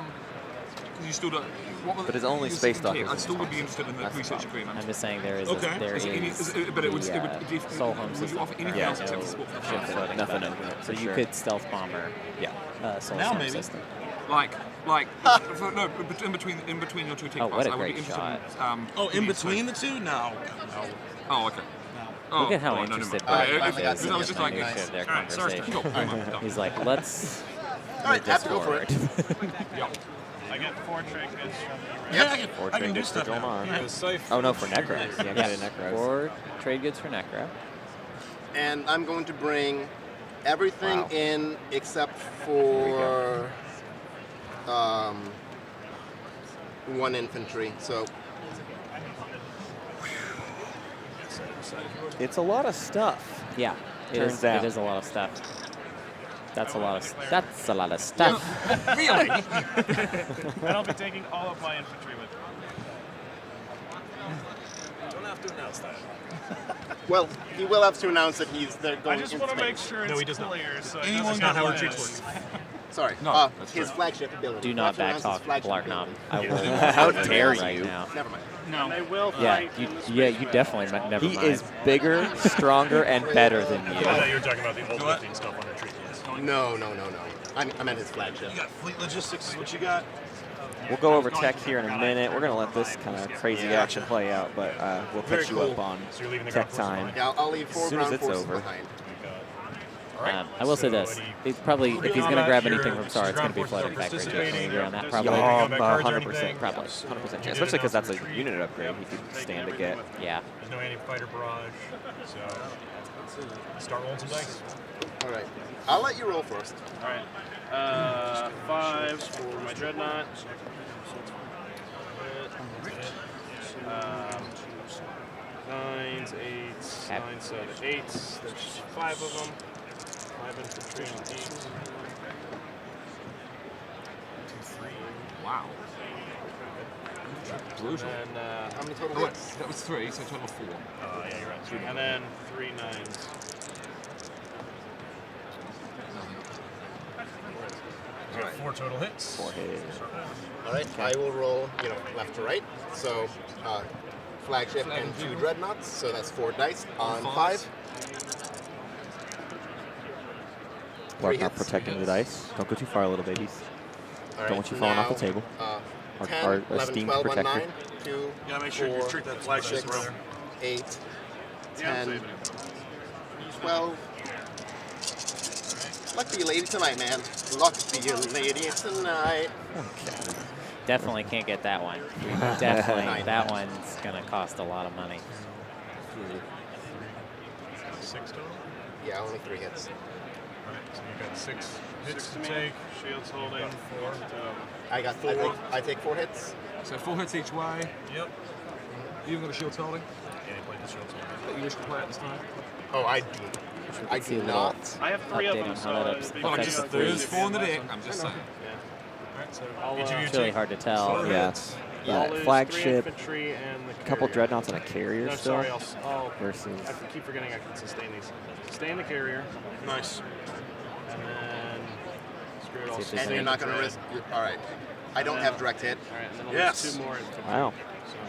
you still don't. What were But it's only you space said here? dockers I still would be and interested in the that's the research problem. agreement. I'm just saying there is Okay. there Is is it any- but it would- the, it would- Soul Home would you system. offer anything Yeah. else except for sport? Ship floating Nothing better. in it, So for you sure. could stealth bomber Yeah. Soul Now Home maybe. system. Like, no, but in between your two take Oh, what a I would great be interested shot. in, Oh, in between the two? No. Oh, okay. Look at how no, interested never mind. Bob I is got in I was the just like, minutia of their All right, Saar's conversation. Go. He's like, let's All right, move have this to go for it. forward. I get 4 trade goods from Yeah, I can, Or I can trade do goods for stuff now. Jol-Nar. Yeah. Safe. Oh no, for Nekro. Yeah, Yes, get a Nekro. or trade goods for Nekro. And I'm going to bring everything Wow. in except for 1 infantry. So It's a lot of stuff. Yeah, Turns out. it is a lot of stuff. That's a lot of stuff. Really? And I'll be taking all of my infantry with me. Don't have to announce that. well, he will have to announce that they're I going just into want to make space. sure No, he it's does not. clear. So Anyone that's got not how plans? retreats work. Sorry. No, His flagship ability. Do He'll not have to announce his backtalk flagship Blarknam. ability. I will. How dare right you. now. Never mind. No. They will Yeah, fight in the you definitely never He mind. is bigger, stronger, and better than I you. thought you were talking about the old lifting stuff on retreat list. No. I meant his flagship. You got fleet logistics is what you got? We'll go over tech here in a minute. We're going to let this kind of crazy action play out, but we'll Very catch you cool. up on So you're leaving the tech ground forces time. Yeah, I'll leave 4 As soon as ground it's forces over. behind. I will say this: he's probably, if he's going to grab anything from Saar, it's going to be floating factory. Can we agree on that? Probably. Yeah, Combat cards or 100%, anything? probably 100% chance, especially because that's a unit upgrade he could stand to get. Yeah. There's no anti-fighter barrage, so start rolling some dice. All right. I'll let you roll first. All right. 5 for my dreadnought. 9s, 8s, 9, 7, 8s. There's 5 of them. 5 infantry on each. Wow. Brutal. And How many total Oh, wait, hits? that was 3, so total 4. Yeah, you're right. and then 3 9s. All right. 4 total hits. 4 hits. All right. I will roll, left to right. So flagship and 2 dreadnoughts. So that's 4 dice on 5. 3 Blarknar hits. protecting the dice. Don't go too far, little babies. All Don't want you falling off the table. Our 10, 11, esteemed 12 on protector. 9, 2, You gotta make sure you 4, treat that flagship 6, brother. 8, Yeah, I'm 10, saving it. 12. Luck be a lady tonight, man. Luck be a lady tonight. Definitely can't get that one. Definitely, that one's going to cost a lot of money. 6 total. Yeah, only 3 hits. All right, so you got 6 hits 6 to to me. take. Shields holding. 4. I take 4 hits. So 4 hits each way. Yep. You even got a shield holding Yeah, he played the shields. that you wish to play at this time? Oh, I see do a not. I have 3 of Update them, on so how that it'd be affects pretty the good. There's 4 in the deck. I'm just saying. Yeah. All right, so I'll, each of you It's really take hard to tell. 4 Yeah. hits. I'll That lose 3 flagship, infantry and the a couple carrier. dreadnoughts and a carrier No, still. sorry, I'll versus. I keep forgetting I can sustain these. Sustain the carrier, Nice. and then screw it all. See if there's And any- you're not going to risk. All right. I don't have direct hit. All right, and then I'll Yes. lose 2 more infantry. Wow.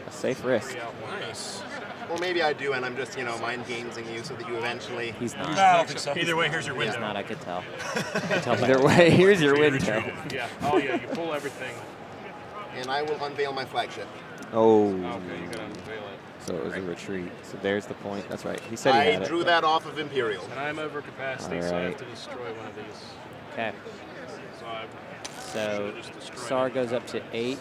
A safe risk. 3 out, 1 Nice. Or maybe I do, and I'm just, mind gamesing you so that you eventually. He's not. I don't think so. Either way, here's your He's window. not, I could tell. I could tell by Either way, here's your window. Yeah. Oh yeah, you pull everything. And I will unveil my flagship. Oh. Okay, you gotta unveil it. So it was a retreat. So there's the point. That's right. He said he I had drew it. that off of Imperial. And I'm over capacity, All so I right. have to destroy one of these. Okay. So I So just destroyed Saar it. goes up to 8,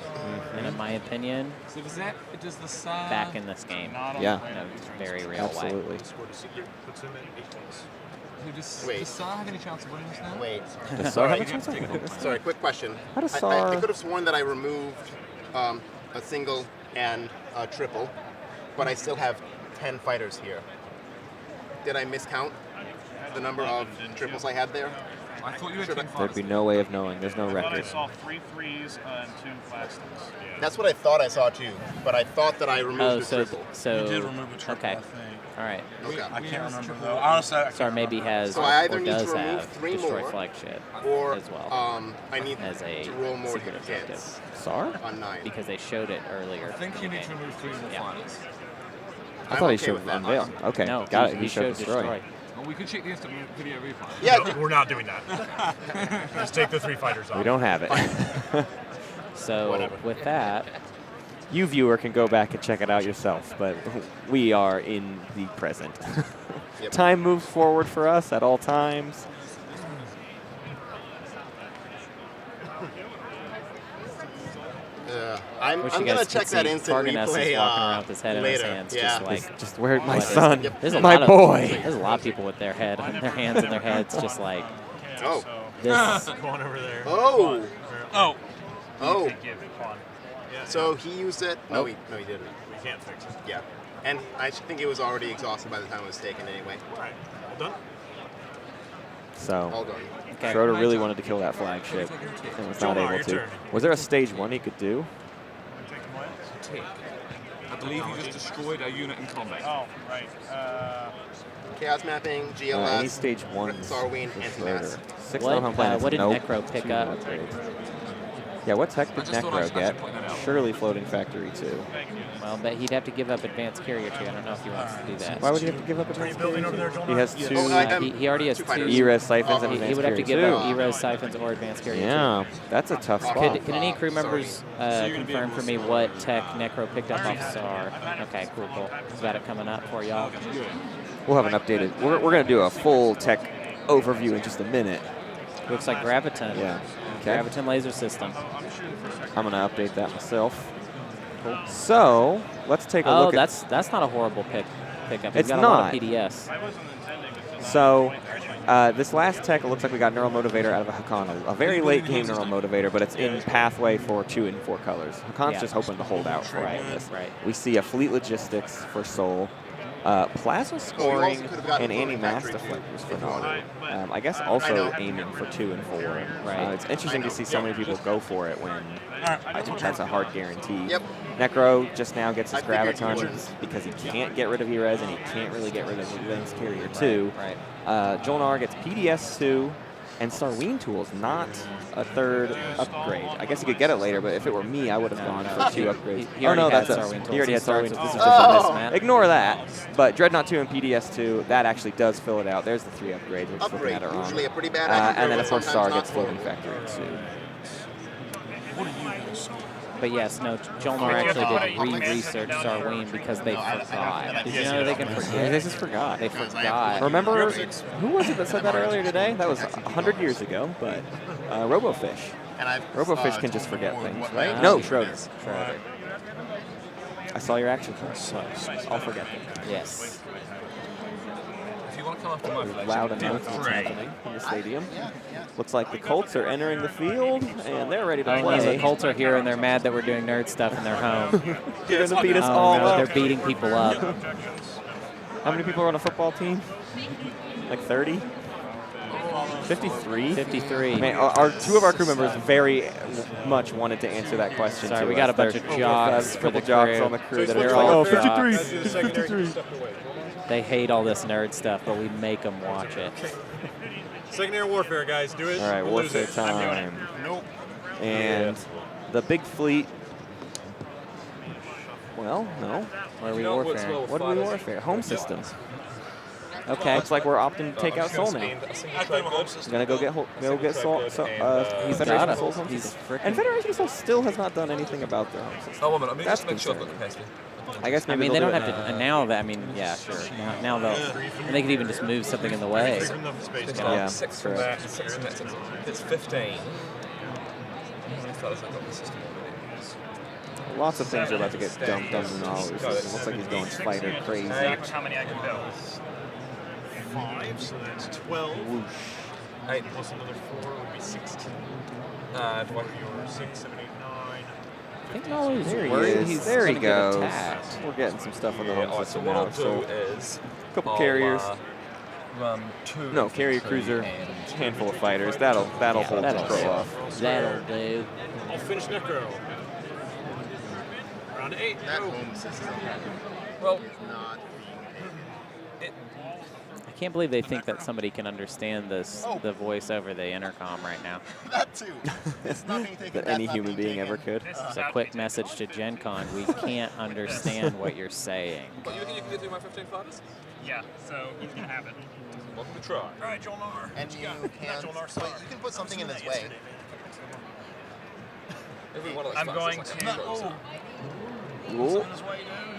and in my opinion, So does the Saar back in this game. Not on Yeah. the In planet. a very real way. Absolutely. Scored a secret, puts him at 8 points. Does Saar have any chance of winning this now? Wait. Does Saar have a You have chance? to take it on. Sorry, quick question. How does I Saar? could have sworn that I removed a single and a triple, but I still have 10 fighters here. Did I miscount the number of triples I had there? I thought you had Should I- 10 There'd be no way of knowing. There's no I thought I record. saw 3 3s and 2 plastics. That's what I thought I saw too, but I thought that I removed Oh, a so triple. so You did remove a triple, okay. I think. All right. Okay. I can't remember though. Honestly, I can't Saar maybe remember. has So I either or need to does remove have 3 destroy more, flagship or as well I need as a to roll more secret hits objective Saar? on 9. because they showed it earlier. I think in you the need to game. remove 3 more Yeah. fighters. I I'm thought he okay showed with that. unveil. Okay, No, got it. he He showed showed destroy. Well, we could check the instant video replay. Yeah, No, we're not doing that. Just take the 3 fighters off. We don't have it. So Whatever. with that, You viewer can go back and check it out yourself, but we are in the present. Yep. Time moves forward for us at all times. I'm wish you going guys to check could that see instant Targanas is replay walking around with his head in his later. hands, Yeah. just like Just where's my what is- son? There's a My lot of, boy. There's a lot of people with their hands in their heads, just like Oh. this. Go on over there. Oh. Oh, Oh. you could give Quan. So he used it. No, Nope. he didn't. We can't fix it. Yeah. And I think it was already exhausted by the time it was taken anyway. All right. All done? So All done. Okay. Schroeder really wanted to kill that flagship and was not Jol-Nar, able your to. turn. Was there a stage 1 he could do? Tick. I believe you just destroyed a unit in combat. Oh, right. Chaos mapping, GLS. Any stage 1 Sarween, for anti-mass. Schroeder. 6 What, home planets. what did Nope. Necro pick Two up? upgrades. Yeah, what tech did I just thought I Nekro should get? point that out. Surely Floating Factory 2. Well, but he'd have to give up advanced carrier too. I don't know if he wants to do that. Why would he have to give up advanced building carrier? over there, He has Jol-Nar? two Oh, He already has two two. fighters. E-res siphons and He advanced would have to give carrier up 2. E-res siphons or advanced carrier Yeah, that's a tough spot. Could any crew members confirm for me what tech Necro picked up off Saar? Okay, cool. He's got it coming up for y'all. We'll have an updated. We're going to do a full tech overview in just a minute. Looks like Graviton. Yeah. Okay. Graviton laser system. I'm going to update that myself. So let's take a Oh, look at. that's not a horrible pickup. He's It's got a lot not. of PDS. So this last tech, it looks like we got Neural Motivator out of a Hacan. A very late game Neural Motivator, but it's in pathway for 2 and 4 colors. Hacan's Yeah. just hoping to hold out for all Right, of this. right. We see a Fleet Logistics for Soul. Plasma scoring could have gotten and anti-mass Floating Factory deflectors for Naalu. I guess also aiming for 2 and 4. Right. It's interesting to see so many people go for it when I think that's a hard guarantee. Yep. Necro just now gets his I figured you Graviton would. because he can't get rid of E-res and he can't really get rid of Advanced Carrier 2. Right. Jol-Nar gets PDS 2 and Sarween tools, not a 3rd upgrade. I guess he could get it later, but if it were me, I would have gone for 2 upgrades. He already had that's Sarween tools. he already had starts Sarween with- tools. This is just a Oh. mismatch. Ignore that. But Dreadnought 2 and PDS 2, that actually does fill it out. There's the 3 upgrades. We're just looking Upgrade. at it wrong. Usually a pretty bad And then of course Saar sometimes gets not. Floating Factory 2. But yes, no, Jol-Nar actually did re-research Sarween because they forgot. Did you know they can forget? They just forgot. They forgot. Remember, who was it that said that earlier today? That was 100 years ago, but Robofish. And I've, Robofish can just forget things, right? Wow. No, Schroeder. Schroeder. I saw your action card, so I'll forget them. Yes. If you want to come after my flag, Loud announcements happening in the stadium. Looks like the Colts are entering the field, and they're ready to Oh, no, play. the Colts are here and they're mad that we're doing nerd stuff in their home. They're going to beat us Oh, all no, up. they're beating people up. How many people are on a football team? Like 30? 53? 53. Man, our 2 of our crew members very much wanted to answer that question. Sorry, to we us. got a bunch There's of jocks a for the couple jocks crew. on the crew that They're are like, all oh, 53, jocks. 53. They hate all this nerd stuff, but we make them watch it. Secondary warfare, guys. Do it. All right, We'll lose warfare it. I'm doing it. time. Nope. And the big fleet. Well, no. Where are we You know what's warfare? well with What do we fighters? warfare? Home systems. Okay. Looks like we're opting to take out Soul now. Gonna go get Soul. So, He's Federation got of it. Soul's home He's system. freaking. And Federation of Soul still has not done anything about their home system. Oh, 1 minute. I mean, That's just to make sure I've got concerning. the capacity. I guess I maybe mean, they they'll don't do have it. to. Now that I mean, yeah, sure. Now they'll. And they could even just move something in the way. Yeah, 6 from correct. that, 6 from that. It's 15. How many fellas I've got in the system already? Lots of things are about to get dumped on the Naalu system. Looks like he's going fighter crazy. How many I can build? 5, so that's 12. 8. Plus another 4 would be 16. Do I- Your 6, 7, 8, 9. I think Naalu's There he worried is. he's There he gonna get goes. attacked. We're getting some stuff on the Yeah, home alright, so system what now. I'll So do is... couple I'll, carriers. Run 2 No, carrier cruiser, handful of fighters. That'll hold that'll the pro do. off. That'll do. I'll finish Necro. Round 8. That Go. home system Well, is not being I can't believe they think that somebody can understand this, Oh. the voice over the intercom right now. paid. That too. It's not being taken. That that's any not human being taken. ever could. It's a quick message to GenCon. We can't understand what you're saying. what, you reckon you can get through my 15 fighters? Yeah, so he's gonna have it. Welcome to try. All right, Jol-Nar. And you can. Jol-Nar, Well, you can put something in his way. Every one of those I'm fighters going is to. like a pro, so- Ooh.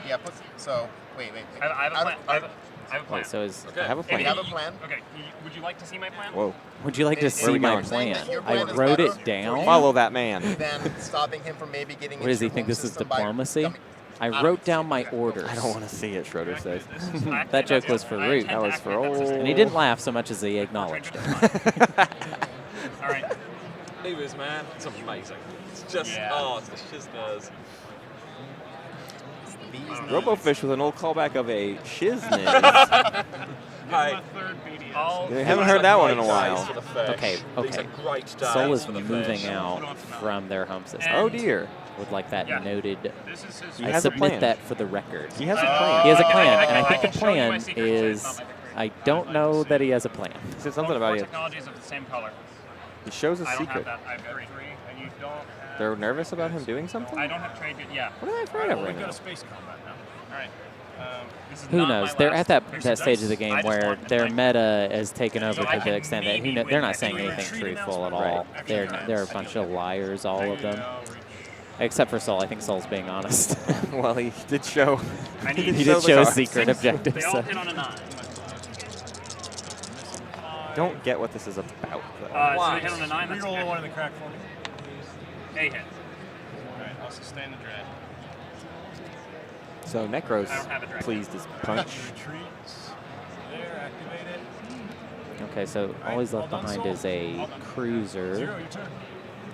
Yeah. Put. So wait. I have a plan. I have a plan. Wait, so is Okay. I have a You plan. have a plan. Okay, would you like to see my plan? Whoa. would you like to Where are see we my going? plan? Your I plan is wrote better it down. Follow that man. Then stopping him from maybe getting. What does into he your think home this is system by diplomacy? coming- I wrote down my orders. I don't want to see it, Schroeder says. That joke was for Root. That was for old. And he didn't laugh so much as he acknowledged it. All right. He was, man. It's amazing. It's just, it's the shizners. Robofish with an old callback of a shizness. Hey, I haven't heard that one in a while. Okay, okay. Sol is moving out from their home system. Oh dear. With like that noted. He I has a submit plan. that for the record. He has a plan. He has a plan, and I think the plan is. I don't know that he has a plan. He said something about it. Technologies of the same color. He shows a I don't secret. have that. I have 3, and you don't have... They're nervous about him doing something? I don't have trade. Yeah. What am I afraid of right We've got now? a space combat now. All right. This is Who not knows? my They're last at that picture. stage of the game I just where want their my- meta is taken over So I to the can extent that maybe they're win not that saying three anything retreat truthful at announcement. all. Right. They're a bunch of liars, all of them. Except for Sol. I think Sol's being honest. Well, he did show. He did show a secret objective. They So. all hit on a 9. Don't get what this is about, though. So they hit on a 9. That's Reroll okay. one in the crack for me. A hit. All right, I'll sustain the dread. So Nekro's I don't have a dragon. pleased as punch. Retreats. There, activate it. Okay, so all he's left behind is a cruiser. Zero, your turn.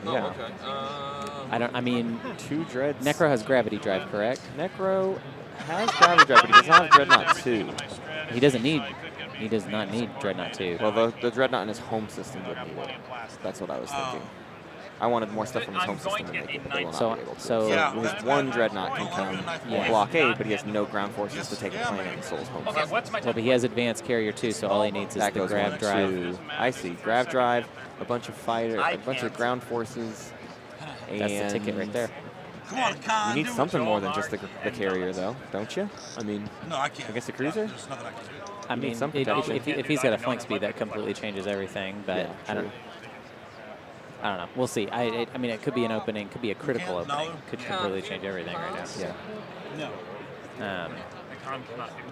Yeah. Oh, okay. I mean, 2 dreads. Necro has gravity drive, correct? Necro has gravity drive, but he does not have Dreadnought 2. He doesn't need. He does not need Dreadnought 2. Well, the Dreadnought in his home system would need it. That's what I was thinking. I wanted more stuff from his home system to make it, but they will not be able to. So- his one Dreadnought can come Yeah. blockade, but he has no ground forces to take a planet in Sol's home Okay, system. what's my Well, but he has advanced carrier too, so all he needs is That the goes grab one, drive. 2. I see. Grab drive, a bunch of fighter, a bunch of ground forces, and That's the ticket right there. Come on, Con. You need do it, something more than Jol-Nar. just the carrier, though, don't you? I mean, No, I can't. against the cruiser? There's nothing I can do. I You need mean, some if, protection. if he's got a flank speed, that completely changes everything. But Yeah, I don't. true. I don't know. We'll see. I mean, it could be an opening, could be a critical can't, opening, Naalu? could completely change everything right now. Yeah. No. Um, The con cannot do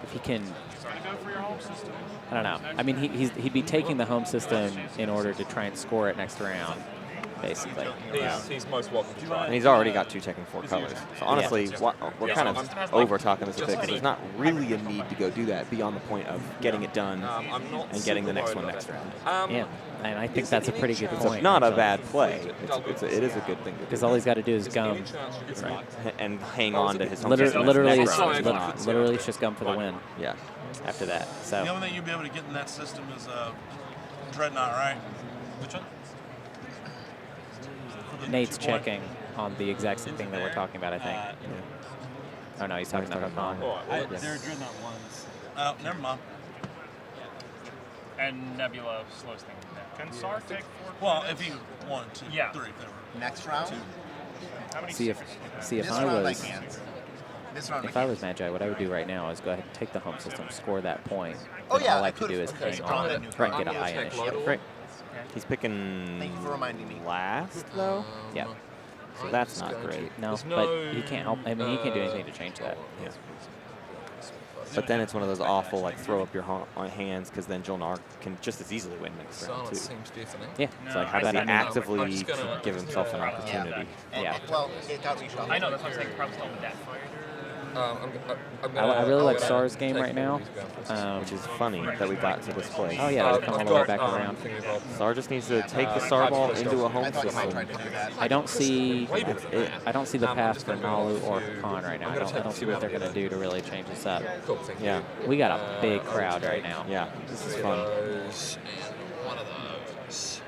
if he can, Go for your home system. I don't know. I mean, he'd be taking the home system in order to try and score it next round, basically. He's most welcome to try. And he's already got 2 Tech and 4 colors. So honestly, we're kind of over-talking this a bit, because there's not really a need to go do that beyond the point of getting it done I'm not and getting the super next one worried next about round. that. Yeah, and I think that's a pretty good It's point. not a bad play. It is a good thing to Because do. all he's got to do is gum. Right. And hang on to his home Literally, system. literally, Next it's, round is not. literally, it's just gum for the win Yeah. after that. The So only thing you'll be able to get in that system is Dreadnought, right? Which one? Nate's checking on the exact same thing that we're talking about, I think. Oh no, he's talking about Hacan. They're Dreadnought ones. Oh, never mind. And Nebula slows things down. Can Saar take 4? Well, if he wanted to, Yeah. 3 if they were. Next round? How many See if This I round was I can't. This round if I I can't. was Magi, what I would do right now is go ahead and take the home system, score that point. Oh, then yeah, all I I have to do is could've- hang okay, on so and I'm try and gonna get a high check initiative. load. Great. He's picking Thank you for reminding me. last, though. Yeah. So that's not great. No, There's but no, he can't help. I mean, he can't do anything to change that. Yeah. But then it's one of those awful, like, throw up your hands, because then Jol-Nar can just as easily win next round, Silence too. seems definite. Yeah. It's like, how But does he I mean, actively I'm just gonna- give himself an opportunity? Yeah. Well, it got reshuffled. I know, that's what I'm saying. Probably still with that. I really like Saar's game right now. Which is funny that we got to this place. Oh yeah, they've come all the way back around. Saar just needs to take the Saar ball into a home I thought you might system. try to do that. I don't see. That's it. I don't see the path just for gonna go Naalu or to- Hacan right now. I'm I gonna don't take see two what they're out going to do to really change this up. Cool, thank you. Yeah, We got a big crowd right now. yeah, this is fun. Those, and one of those.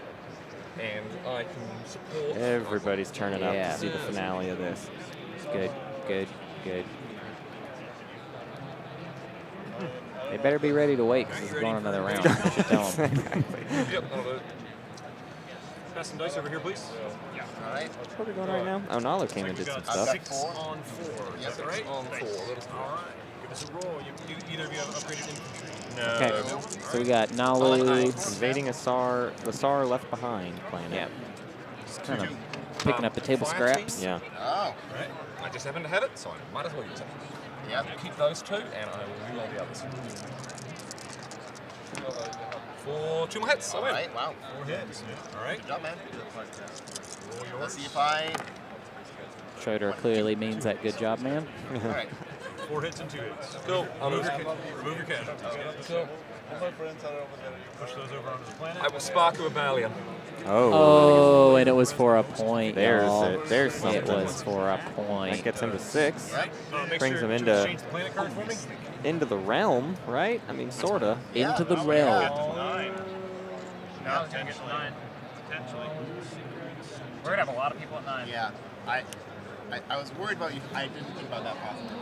And I can support. Everybody's turning up Yeah. to see the finale of this. Good, good, good. They better be ready to wait because it's going another round. You should tell them. Yep, that'll do it. Pass some dice over here, please. All right. Where are we going right now? Oh, Naalu came and did some stuff. 6 on 4. Yes, That's right. On 4. Let us All right. Give us a roll. You either of you have upgraded infantry. Okay, so we got Naalu. Invading the Saar left behind planet. Yeah, just kind of picking up the table scraps. Yeah. Oh, Right. I just happen to have it, so I might as well use it. yep. Keep those 2, and I will do all the others. For 2 more hits, I All win. right. Wow. 4 hits. All right. Good job, man. Roll yours. Let's see if I. Schroeder clearly means that good job, man. All right. 4 hits and 2 hits. Cool. Remove your casualties. Cool. Push those over onto the planet. I will spark a rebellion. Oh, and it was for a point. There's y'all. it. There's something. It was for a That point. gets him to 6. Make Brings sure him to into change the planet card for me. into the realm, right? I mean, sorta. Into the realm. 9. Now it's going to get to 9. Potentially. We're going to have a lot of people at 9. Yeah, I was worried about you. I didn't think about that possibility.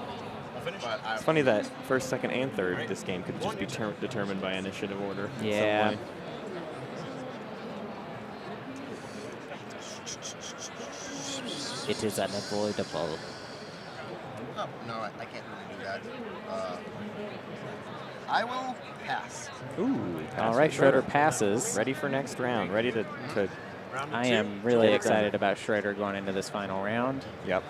But It's funny that first, second, and third this game could just be determined by initiative order. in some Yeah. way. It is unavoidable. Oh, no, I can't really do that. I will pass. Ooh. All right, Schroeder passes. Ready for next round. Ready to I am really Get it excited done. about Schroeder going into this final round. Yep.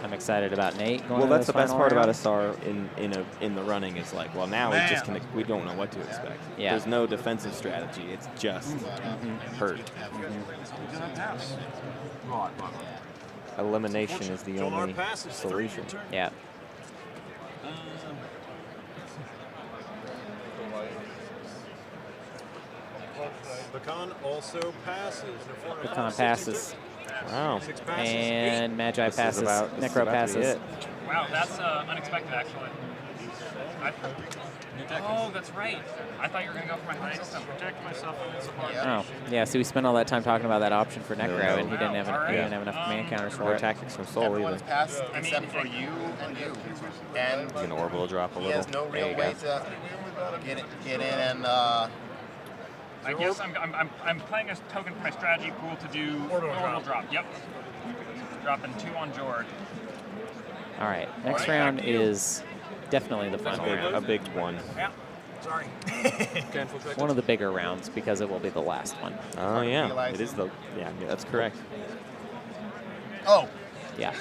I'm excited about Nate going Well, into that's this the best final part about round. a Saar in the running is like, well, now we just we don't know what to expect. Yeah. There's no defensive strategy. It's just hurt. Elimination is the Jol-Nar only passes 3 solution. turn. Yeah. Hacan also passes. Hacan passes. Wow. 6 passes. And Magi This is passes. about- this is Necro about to be passes. it. Wow, that's unexpected, actually. Oh, that's right. I thought you were going to go for my home system. Protect myself against the hard. Oh, yeah. So we spent all that time talking about that option for Necro, No. and he didn't have enough command counters for Or it. tactics from Soul either. Everyone's passed except for you and you. And He's gonna orbital drop a he little. has no There real you way go. to get in and I guess I'm playing a token price strategy pool to do orbital drop. Yep. Dropping 2 on Jord. All right. Next round is definitely the final round. A big one. Yeah. Sorry. One of the bigger rounds because it will be the last one. Oh yeah, it is the that's correct. oh, Yeah.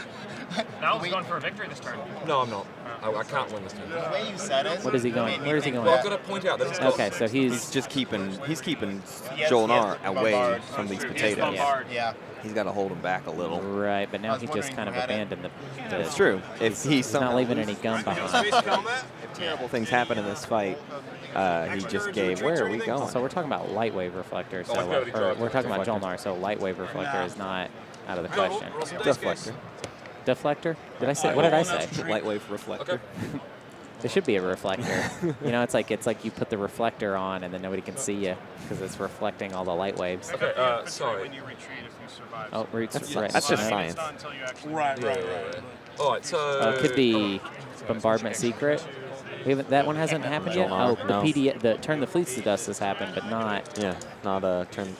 Now he's going for a victory this turn. No, I'm not. I can't win this turn. the way you said it. What is he going? made me Where is he think going? Well, I've that got to point out that he's Okay, so He's he's just keeping has- Jol-Nar he has away bombard. from these He's potatoes. bombard. Yeah. He's got to hold him back a little. right, but now was he just wondering kind of who had it. abandoned the It's true. If he's He's not leaving any gun behind. Space combat. terrible things happen in this fight, he just gave. Where are we going? So we're talking about light wave reflector. So Deflector. we're talking about Jol-Nar. So light wave reflector is not out of the question. Deflector. Deflector? Did I say? What did I say? Lightwave reflector. There should be a reflector. You know, it's like you put the reflector on and then nobody can see you because it's reflecting all the light waves. Okay, sorry. When you retreat, if you survive. Oh, roots. That's- right. that's just It's science. not until you actually. Right. All right, so It could be bombardment secret. We haven't, that one hasn't happened yet. Jol-Nar, Oh, the no. PDF, the turn the fleets to dust has happened, but not Yeah, not a turn.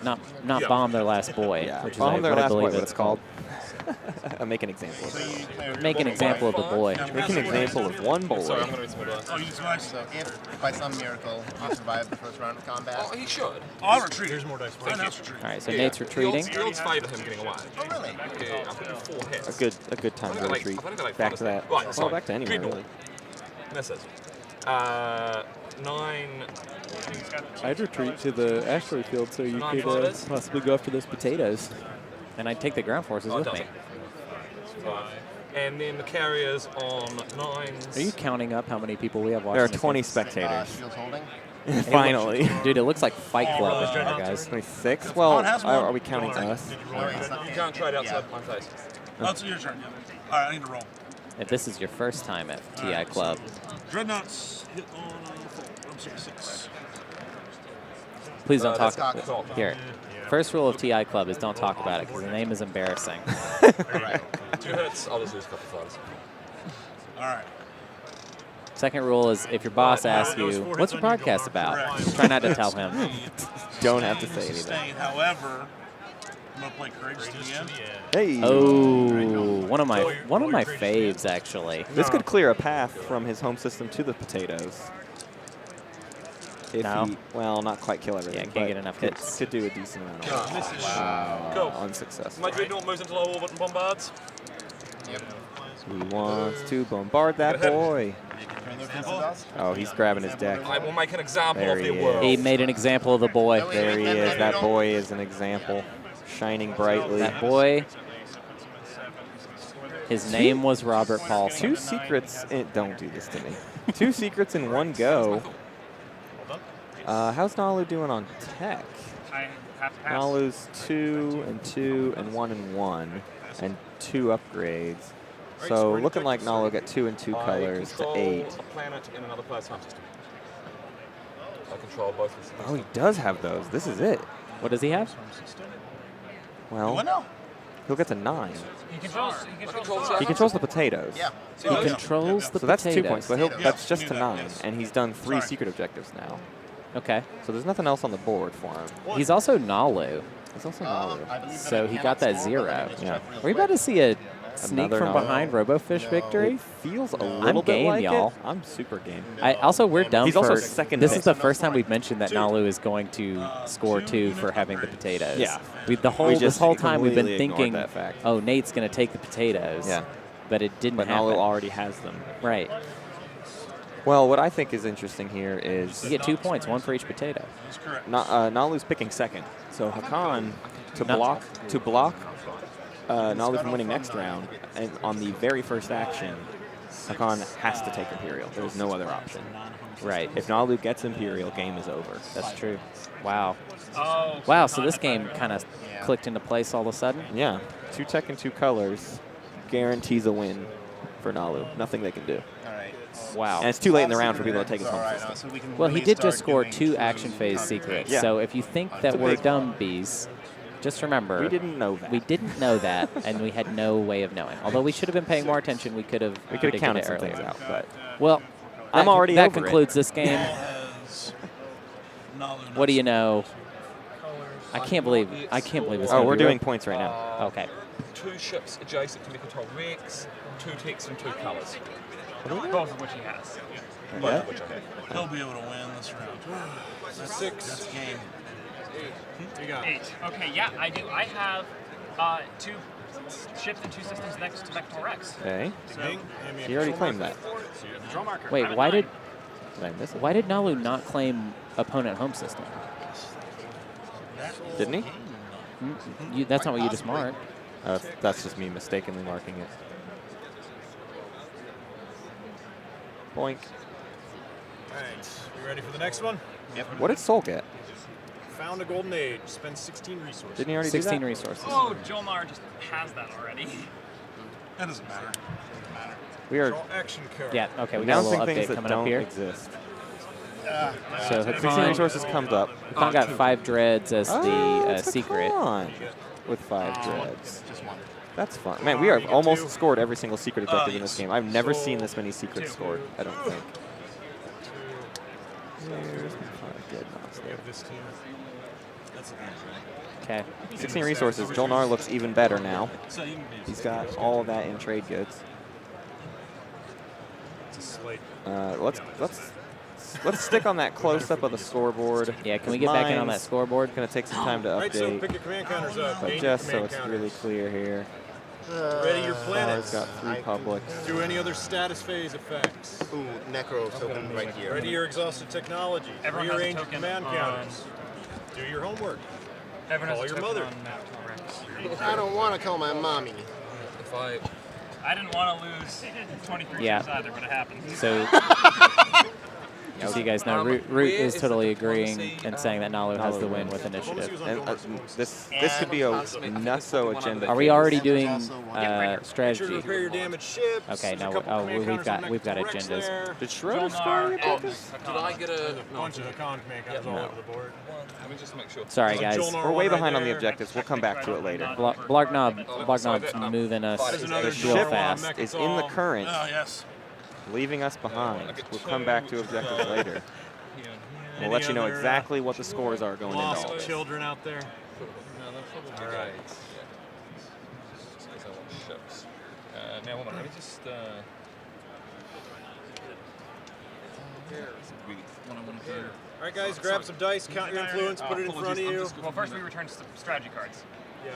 not bomb their last boy. Yeah, which is bomb their what I last boy. believe What it's called. Make an example of it. Make an example of the boy. Make an example of one boy. sorry, I'm going to read some more dice. Oh, you smash. So if by some miracle you survive the first round of combat, Oh, he should. Oh, I'll retreat. Here's more dice. I know. Retreat. All right, so Nate's retreating. The odds favour him getting away. oh really? Yeah, I've got 4 hits. A good time to retreat. I've only got like Back 5 to that. Right, Well, sorry. back to anywhere Dreadnought. really. Misses. 9. I'd retreat to the asteroid field so you Nine could fighters. possibly go after those potatoes. And I'd take the ground forces with me. And then the carriers on 9s. Are you counting up how many people we have watching? There are this 20 game? spectators. Shields holding. Finally. Dude, it looks like Fight Club in here, guys. 26? Well, it has one. are we counting us? No, it's not- You can't trade outside yeah. my face. Oh, it's your turn. Yeah. All right, I need to roll. If this is your first time at TI Club, Dreadnoughts hit on 4. I'm sorry, 6. please don't Let's talk. talk. Here, first rule of TI Club is don't talk about it because the name is embarrassing. Right. 2 hits, I'll just lose a couple of fighters. All right. Second rule is if your boss asks you, what's your podcast about? Try not to tell him. Don't have to say anything. Sustain. However, I'm gonna play Courageous to the end. Hey. Oh, one of my faves actually. This could clear a path from his home system to the potatoes. If No. he, well, not quite kill everything. can't but get enough could- hits. Could do a decent amount of Cool. unsuccessful. My dreadnought moves into low orbit and bombards. Yep. He wants to bombard that boy. Turn their fence to dust. Oh, he's grabbing his deck. I will make an example There of the he is. world. He made an example of the boy. There he is. That boy is an example. Shining brightly. That boy. His name was Robert Paulson. 2 secrets. Don't do this to me. 2 secrets in one go. How's Naalu doing on tech? I have to pass. Naalu's 2 and 2 and 1 and 1 and 2 upgrades. So looking like Naalu got 2 and 2 colors to 8. A planet in another player's home system. I control both of them. Oh, he does have those. This is it. What does he have? Well, he'll get to 9. He controls He controls the potatoes. Yeah. He controls the So that's 2 potatoes. points. But that's just to do that, 9, yes. and he's done 3 secret objectives now. Okay. So there's nothing else on the board for him. He's also Naalu, He's also Naalu. I believe that so I he got cannot that score, but 0. let me check Yeah. real Are we quick. about to see a sneak Another from Naalu. behind Robofish victory? It feels a little bit game, like y'all. it. I'm super game. We're dumb He's for. also second This pick. is the first time we've mentioned that Naalu is going to score 2 for having the potatoes. Yeah. This just whole time we've been completely ignored thinking, that fact. oh, Nate's going to take the potatoes. Yeah. But it didn't But happen. Naalu already has them. Right. Well, what I think is interesting here is You get 2 points, 1 for each potato. That's correct. Naalu's picking second. So Hacan to block Naalu from winning next round, and on the very first action, Hacan has to take Imperial. There's no other option. Right. If Naalu gets Imperial, game is over. That's true. Wow. Oh. Wow, so this game kind of clicked into place all of a sudden? Yeah. 2 tech and 2 colors guarantees a win for Naalu. Nothing they can do. All right. Wow. And it's too late in the round for people to take his home All right, system. so we can Well, he really did just start score doing 2 true action phase concrete. secrets. Yeah. So if you think that we're dumb bees, just remember. We didn't know that. We didn't know that, and we had no way of knowing. Although we should have been paying more attention, we could have predicted counted it some earlier. things out, but Well, I'm that- already That over it. concludes this game. Has Naalu What do you not know? I can't believe this. oh, we're doing points right now. Okay. 2 ships adjacent to me control Rex, 2 techs and 2 colors. Both of which he has. Yeah. He'll be able to win this round. That's game. You got 8. Okay, yeah, I do. I have 2 ships and 2 systems next to Vector Rex. Okay. Bing. He already claimed that. Draw marker. Wait, why did Did I miss it? Naalu not claim opponent home system? Didn't he? That's not what you just marked. That's just me mistakenly marking it. Boink. All right. You ready for the next one? What did Soul get? Found a golden age. Spend 16 resources. Didn't he already 16 do that? resources. Oh, Jol-Nar just has that already. That doesn't matter. We are Draw action card. Yeah, okay, we got a announcing little things update that coming up don't here. exist. So 16 Hacan, resources comes up. Hacan got 5 dreads as the it's secret. Hacan with 5 dreads. Just one. That's fun. Man, we have You get almost 2. scored every single secret objective in this yes. game. I've never So, seen this many secrets 2. scored, I don't think. There's good We have this team. Okay. 16 resources. Jol-Nar looks even better now. So you can do He's got all of that in trade goods. It's a slate. Let's stick on that close up of the scoreboard. Yeah, can we get back in on that Mine's scoreboard? Gonna take some time to All right, so pick update, your command counters up. but Gain just so command it's counters. really clear here. Ready your Star's planets. got 3 publics. Do any other status phase effects. Ooh, Nekro token right here. Ready your exhausted technology. Everyone has a Rearrange token command on- counters. Do your homework. Everyone Call has a your token mother. on Vector Rex. I don't want to call my mommy. If I I didn't want to lose 23 Yeah. ships either, but it happened. So, as you guys know, Root where is is totally the agreeing diplomacy? and saying that Naalu has the win with Diplomacy initiative. was on And Jol-Nar's this could be a Nutso agenda. Are we already doing Also one. Make sure to strategy? repair your damaged ships. Okay, There's a no, couple oh, command we've counters on got Vector Rex agendas. there. Did Schroeder Jol-Nar score your and focus? did I get a Bunch of Hacan command counters all No. over the board. Let me just make sure. Sorry, There's a guys. Jol-Nar We're way one right behind on the there. objectives. We'll come back to it later. Blagnob's moving us There's another real Jol-Nar fast. mech Is in the current, Oh, yes. leaving us behind. We'll come back to objectives later. We'll Any let you know other, exactly what the scores are going into all Lost this. children out there. All right. Now, hold on. Let me just. All right, guys, grab some dice, count your influence, put it in front of you. Well, first we return some strategy cards. Yeah.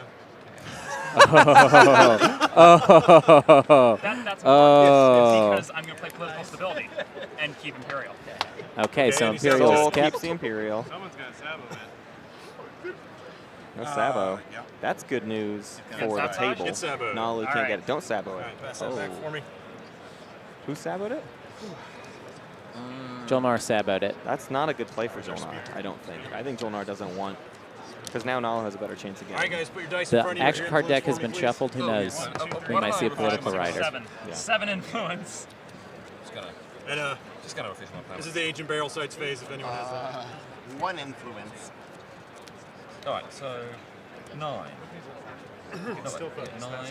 That's Oh. because I'm going to play political stability and keep Imperial. Okay, so Okay, Imperial Soul is kept. keeps the Imperial. Someone's got to sabo it. No Sabo. Yeah. That's good news for the sabotage? table. Get Sabo. Naalu can't right. get it. Don't Sabo All it. right, pass that back for me. Who Saboed it? Jol-Nar saboed it. That's not a good play for Jol-Nar, I don't think. I think Jol-Nar doesn't want, because now Naalu has a better chance again. All right, guys, put your dice in The front of you. action card deck has been shuffled. Who knows? We might see a political rider. 7. Yeah. 7 influence. Just gonna, And just gonna official my plan. this is the Agent Barrel Sights phase, if anyone has that. One influence. All right, so 9. No, wait, 9,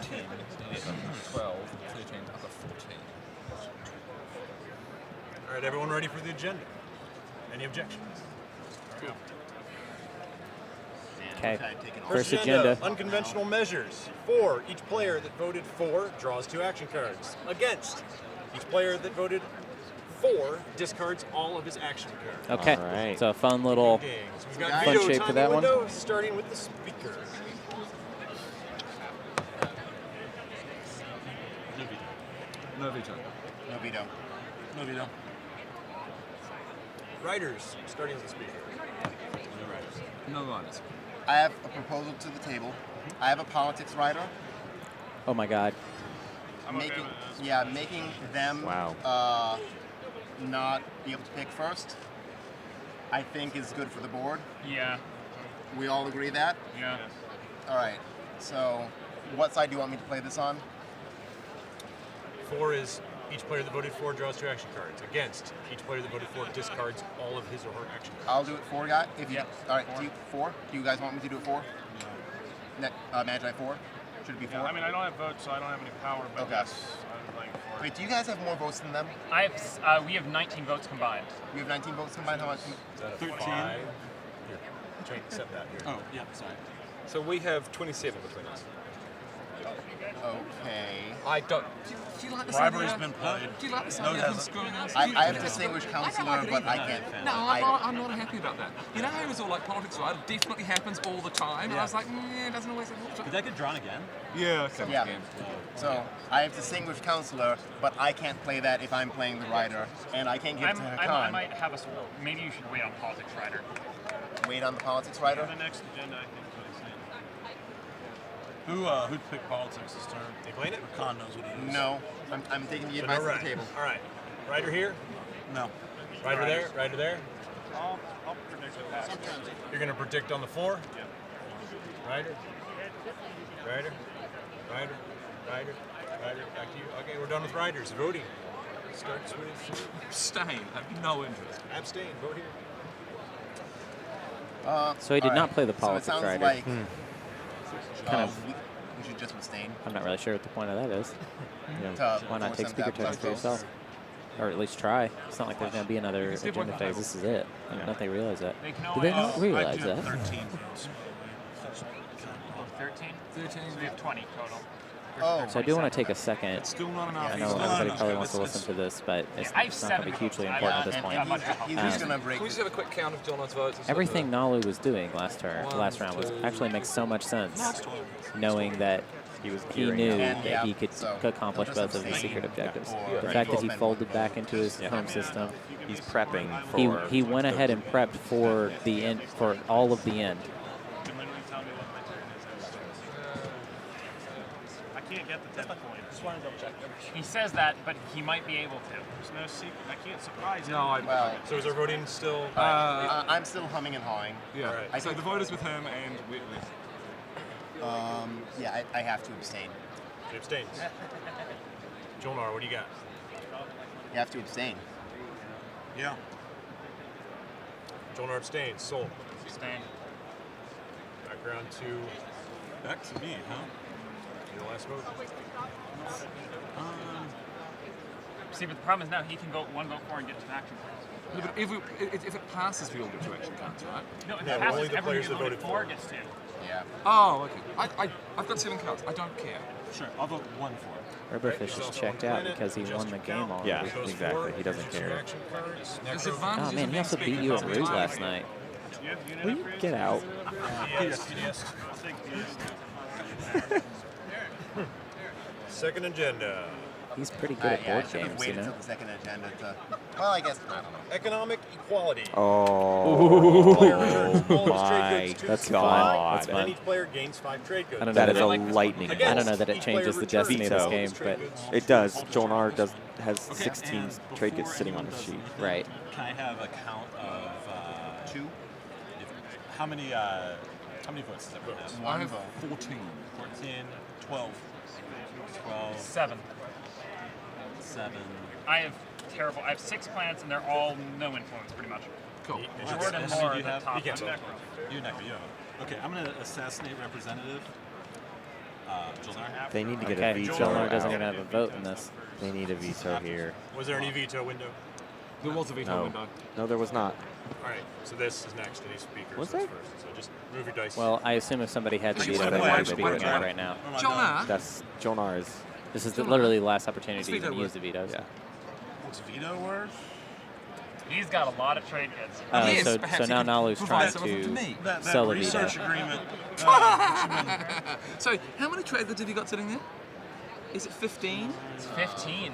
10, 11, 12, 13, I've got 14. All right, everyone ready for the agenda? Any objections? Okay. Taking off. First agenda. Unconventional measures. For each player that voted for draws 2 action cards. Against each player that voted for discards all of his action cards. Okay. All right. So a fun little Okay, so we've got Fun veto shape for time that one. window, starting with the speaker. No veto. No veto. No veto. Writers, starting with the speaker. No riders. I have a proposal to the table. I have a politics writer. Oh my God. Making them Wow. not be able to pick first, I think is good for the board. Yeah. We all agree that? Yeah. All right. So, what side do you want me to play this on? 4 is each player that voted for draws 2 action cards. Against each player that voted for discards all of his or her action cards. I'll do it 4, guy. If you, Yeah. all right. Do you 4? Do you guys want me to do it 4? Magi 4. Should it be 4? I mean, I don't have votes, so I don't have any power, but Okay. yes, I'm playing for it. Wait, do you guys have more votes than them? We have 19 votes combined. We have 19 votes combined. How much? 13. Here, Jane, accept that here. Oh, yeah, sorry. So we have 27 between us. Okay. I don't. Do you like this Bribery's idea? been played. Do you like this No, it idea of hasn't. screwing us? I have distinguished counselor, but I can't. No, I'm not happy about that. You know how it was all like politics, right? It definitely happens all the time. And I was like, it doesn't always happen. Did that get drawn again? Yeah, Yeah. So I have distinguished counselor, but I can't play that if I'm playing the rider, and I can't give it to I Hacan. might have us. Maybe you should wait on politics rider. Wait on the politics writer. The next agenda, I think, is what he's saying. Who'd pick politics this turn? You playing it? Khan knows what he is. No, I'm taking the So advice no at right. the table. All right. Rider here. No. Rider there. Rider there. I'll predict it past. You're going to predict on the 4? Yeah. Rider. Rider. Rider. Rider. Rider. Back to you. Okay, we're done with riders. Voting starts with Abstain. I have no interest. abstain. Vote here. So he did All not right. play the So it politics sounds rider. like Kind of. we should just abstain. I'm not really sure what the point of that is. You know, To why not force take them to speaker have tokens for less votes. yourself? Or at least try. It's not like there's going to be another Because everyone agenda phase. has- This is it. I don't know if they realize that. They can Do they always- not realize I do have that? 13 votes. 13? 13. So we have 20 total. Oh, So I do want to take a second. Still not enough. I know Still not everybody enough. probably wants to listen to this, but it's I have not going to be 7 hugely votes. important at this And point. I'm not he's gonna just gonna break. Can we just have a quick count of Jol-Nar's votes? Everything Naalu was doing last round was actually makes so much sense, knowing that He was he gearing knew up. And, that yeah, he could so accomplish he'll both just of the abstain secret objectives. or The fact that he spend folded one. back into his Yeah. home system, He's prepping for. he went ahead and prepped for the end, for all of the end. You can literally tell me what my turn is. I can't get the 10th point. Just want to double check. He says that, but he might be able to. There's no secret. I can't surprise him. No, I. Well, So is our voting still? I'm still humming and hawing. Yeah. Alright. I So think- the vote is with him and with. Yeah, I have to abstain. She abstains. Jol-Nar, what do you got? You have to abstain. Yeah. Jol-Nar abstains. Soul. Sustain. Background to Back to me, huh? your last vote. See, but the problem is now he can vote 1 vote for and get 2 action points. No, but if it passes, we all get 2 action cards, right? No, if Yeah, it but only passes, the everyone players who that voted voted for for. gets 2. Yeah. Oh, okay. I've got 7 cards. I don't care. Sure, I'll vote 1 for it. Robofish is checked out because he won the game already. Yeah. Goes exactly. forward. He doesn't Here's your care. action cards. There's Nekro. advantages Oh man, of he also being beat you at speaker. Root last night. You have unit Will you upgrades? get out? Yes. I'll take these. Second agenda. He's pretty good at Yeah, I board should have games, you waited know. till the second agenda to. Well, I guess I don't know. Economic equality. Oh, Player returns all of his trade my goods to That's his fun. God. That's And then fun. each player gains 5 trade goods. I don't know That that is it, a lightning I don't bolt. know that it Each player changes the returns destiny of this all game, his trade but goods. It does. Jol-Nar has 16 trade goods sitting on his sheet. right. Can I have a count of 2. how many votes does everyone have? I have 14. 14, 12, 12, 7. 7. I have 6 planets, and they're all no influence, pretty much. Cool. Jordan And more do you at the have? top. You can't I'm vote. Necro. You Nekro, you have. Okay, I'm gonna assassinate representative. Jol-Nar. They need to get Okay, a veto. Jol-Nar doesn't out. even have a vote in this. They need a veto here. Was there any veto window? There was a veto No. window. No, there was not. All right, so this is next. Any speakers? Was That's there? first. So just move your dice. Well, I assume if somebody had to Wait, veto, wait, they wait, would be wait, speaking wait, out wait. right now. What am I Jol-Nar? done? That's Jol-Nar's. This is literally the last opportunity What's to even veto use the vetoes. Yeah. What's veto worth? He's got a lot of trade goods. Yes, So perhaps now he could Nalu's provide trying some of them to to me. That sell a research veto. agreement. So, how many trade goods have you got sitting there? Is it 15? It's 15.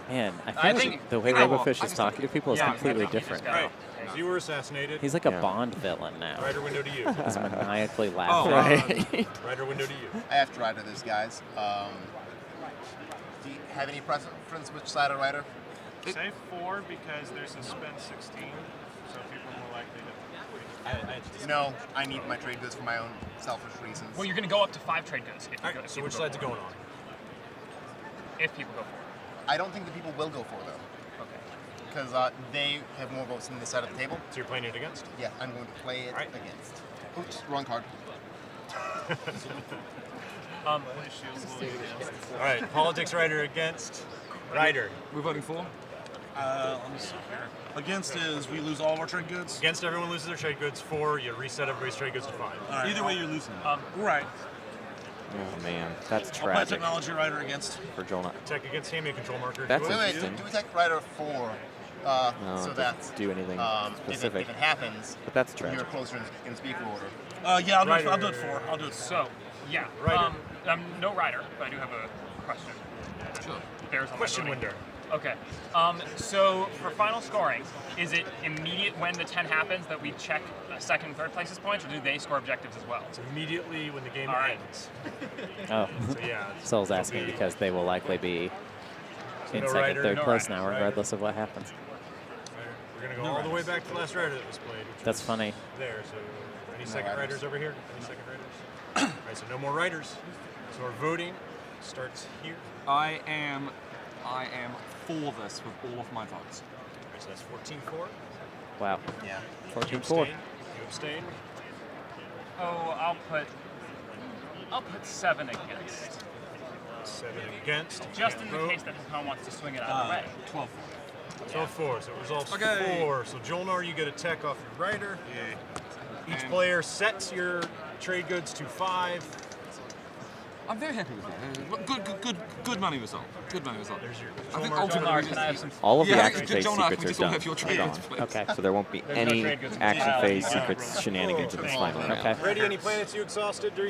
Man, I I feel think- like the way you know what, Robofish I is just talking to people is Yeah, completely I think you just different. gotta- Right. So you were assassinated. He's like a Yeah. Bond villain now. Rider window to you. He's maniacally Oh, laughing. Right. Rider window to you. I have to ride to this, guys. Do you have any preference which side of rider? Say 4 because there's suspense 16, so people are more likely to. No, I need my trade goods for my own selfish reasons. Well, you're going to go up to 5 trade goods if, you All go, right, if so people which go side's for going on? it. If people go for it. I don't think the people will go for it, though. Okay. Because they have more votes than this side of the table. So you're playing it against? Yeah, I'm going to play it Right. against. Oops, wrong card. All right, politics rider against rider. We're voting for? Let me see here. Against is we lose all of our trade goods. Against everyone loses their trade goods. 4, you reset everybody's trade goods to 5. All right. Either way, you're losing. Right. Oh man, that's I'll play tragic technology rider against. for Jol-Nar. Attack against him, you control marker. That's Wait, interesting. do attack rider 4. No, So it that's doesn't do anything specific. If it happens, But that's you're tragic. closer in speaker order. Yeah, I'll do Rider. it 4. I'll do it 4. So, yeah. Rider. I'm no rider, but I do have a question. Sure. Bears on my Question voting. window. Okay. So for final scoring, is it immediate when the 10 happens that we check second and third places points, or do they score objectives as well? It's immediately when the game All right. ends. Oh, So yeah. Soul's asking because they will likely be in no second, rider, third no place rider, now, rider. regardless of what happens. We're gonna go all the way back to the last rider that was played. Which That's was funny. There. So any second riders. riders over here? Any second riders? All right. So no more riders. So our voting starts here. I am for this with all of my votes. All right. So that's 14-4. Wow. Yeah. You 14-4. abstain. You abstain. Oh, I'll put 7 against, 7 against. just in the Vote. case that Hacan wants to swing it out of the way. 12. 12-4. So it resolves Okay. 4. So Jol-Nar, you get a tech off your rider. Each player sets your trade goods to 5. I'm very happy with that. Good money result. Good money result. There's your I think control marker. ultimately, Can I have some? All of the Yeah, action phase Jol-Nar, can secrets we are just all done. have your They're trade gone. goods, please? Okay. So there won't be There's no any trade goods. action Yeah. phase secrets shenanigans in this final round. Okay. Ready? Any planets you exhausted during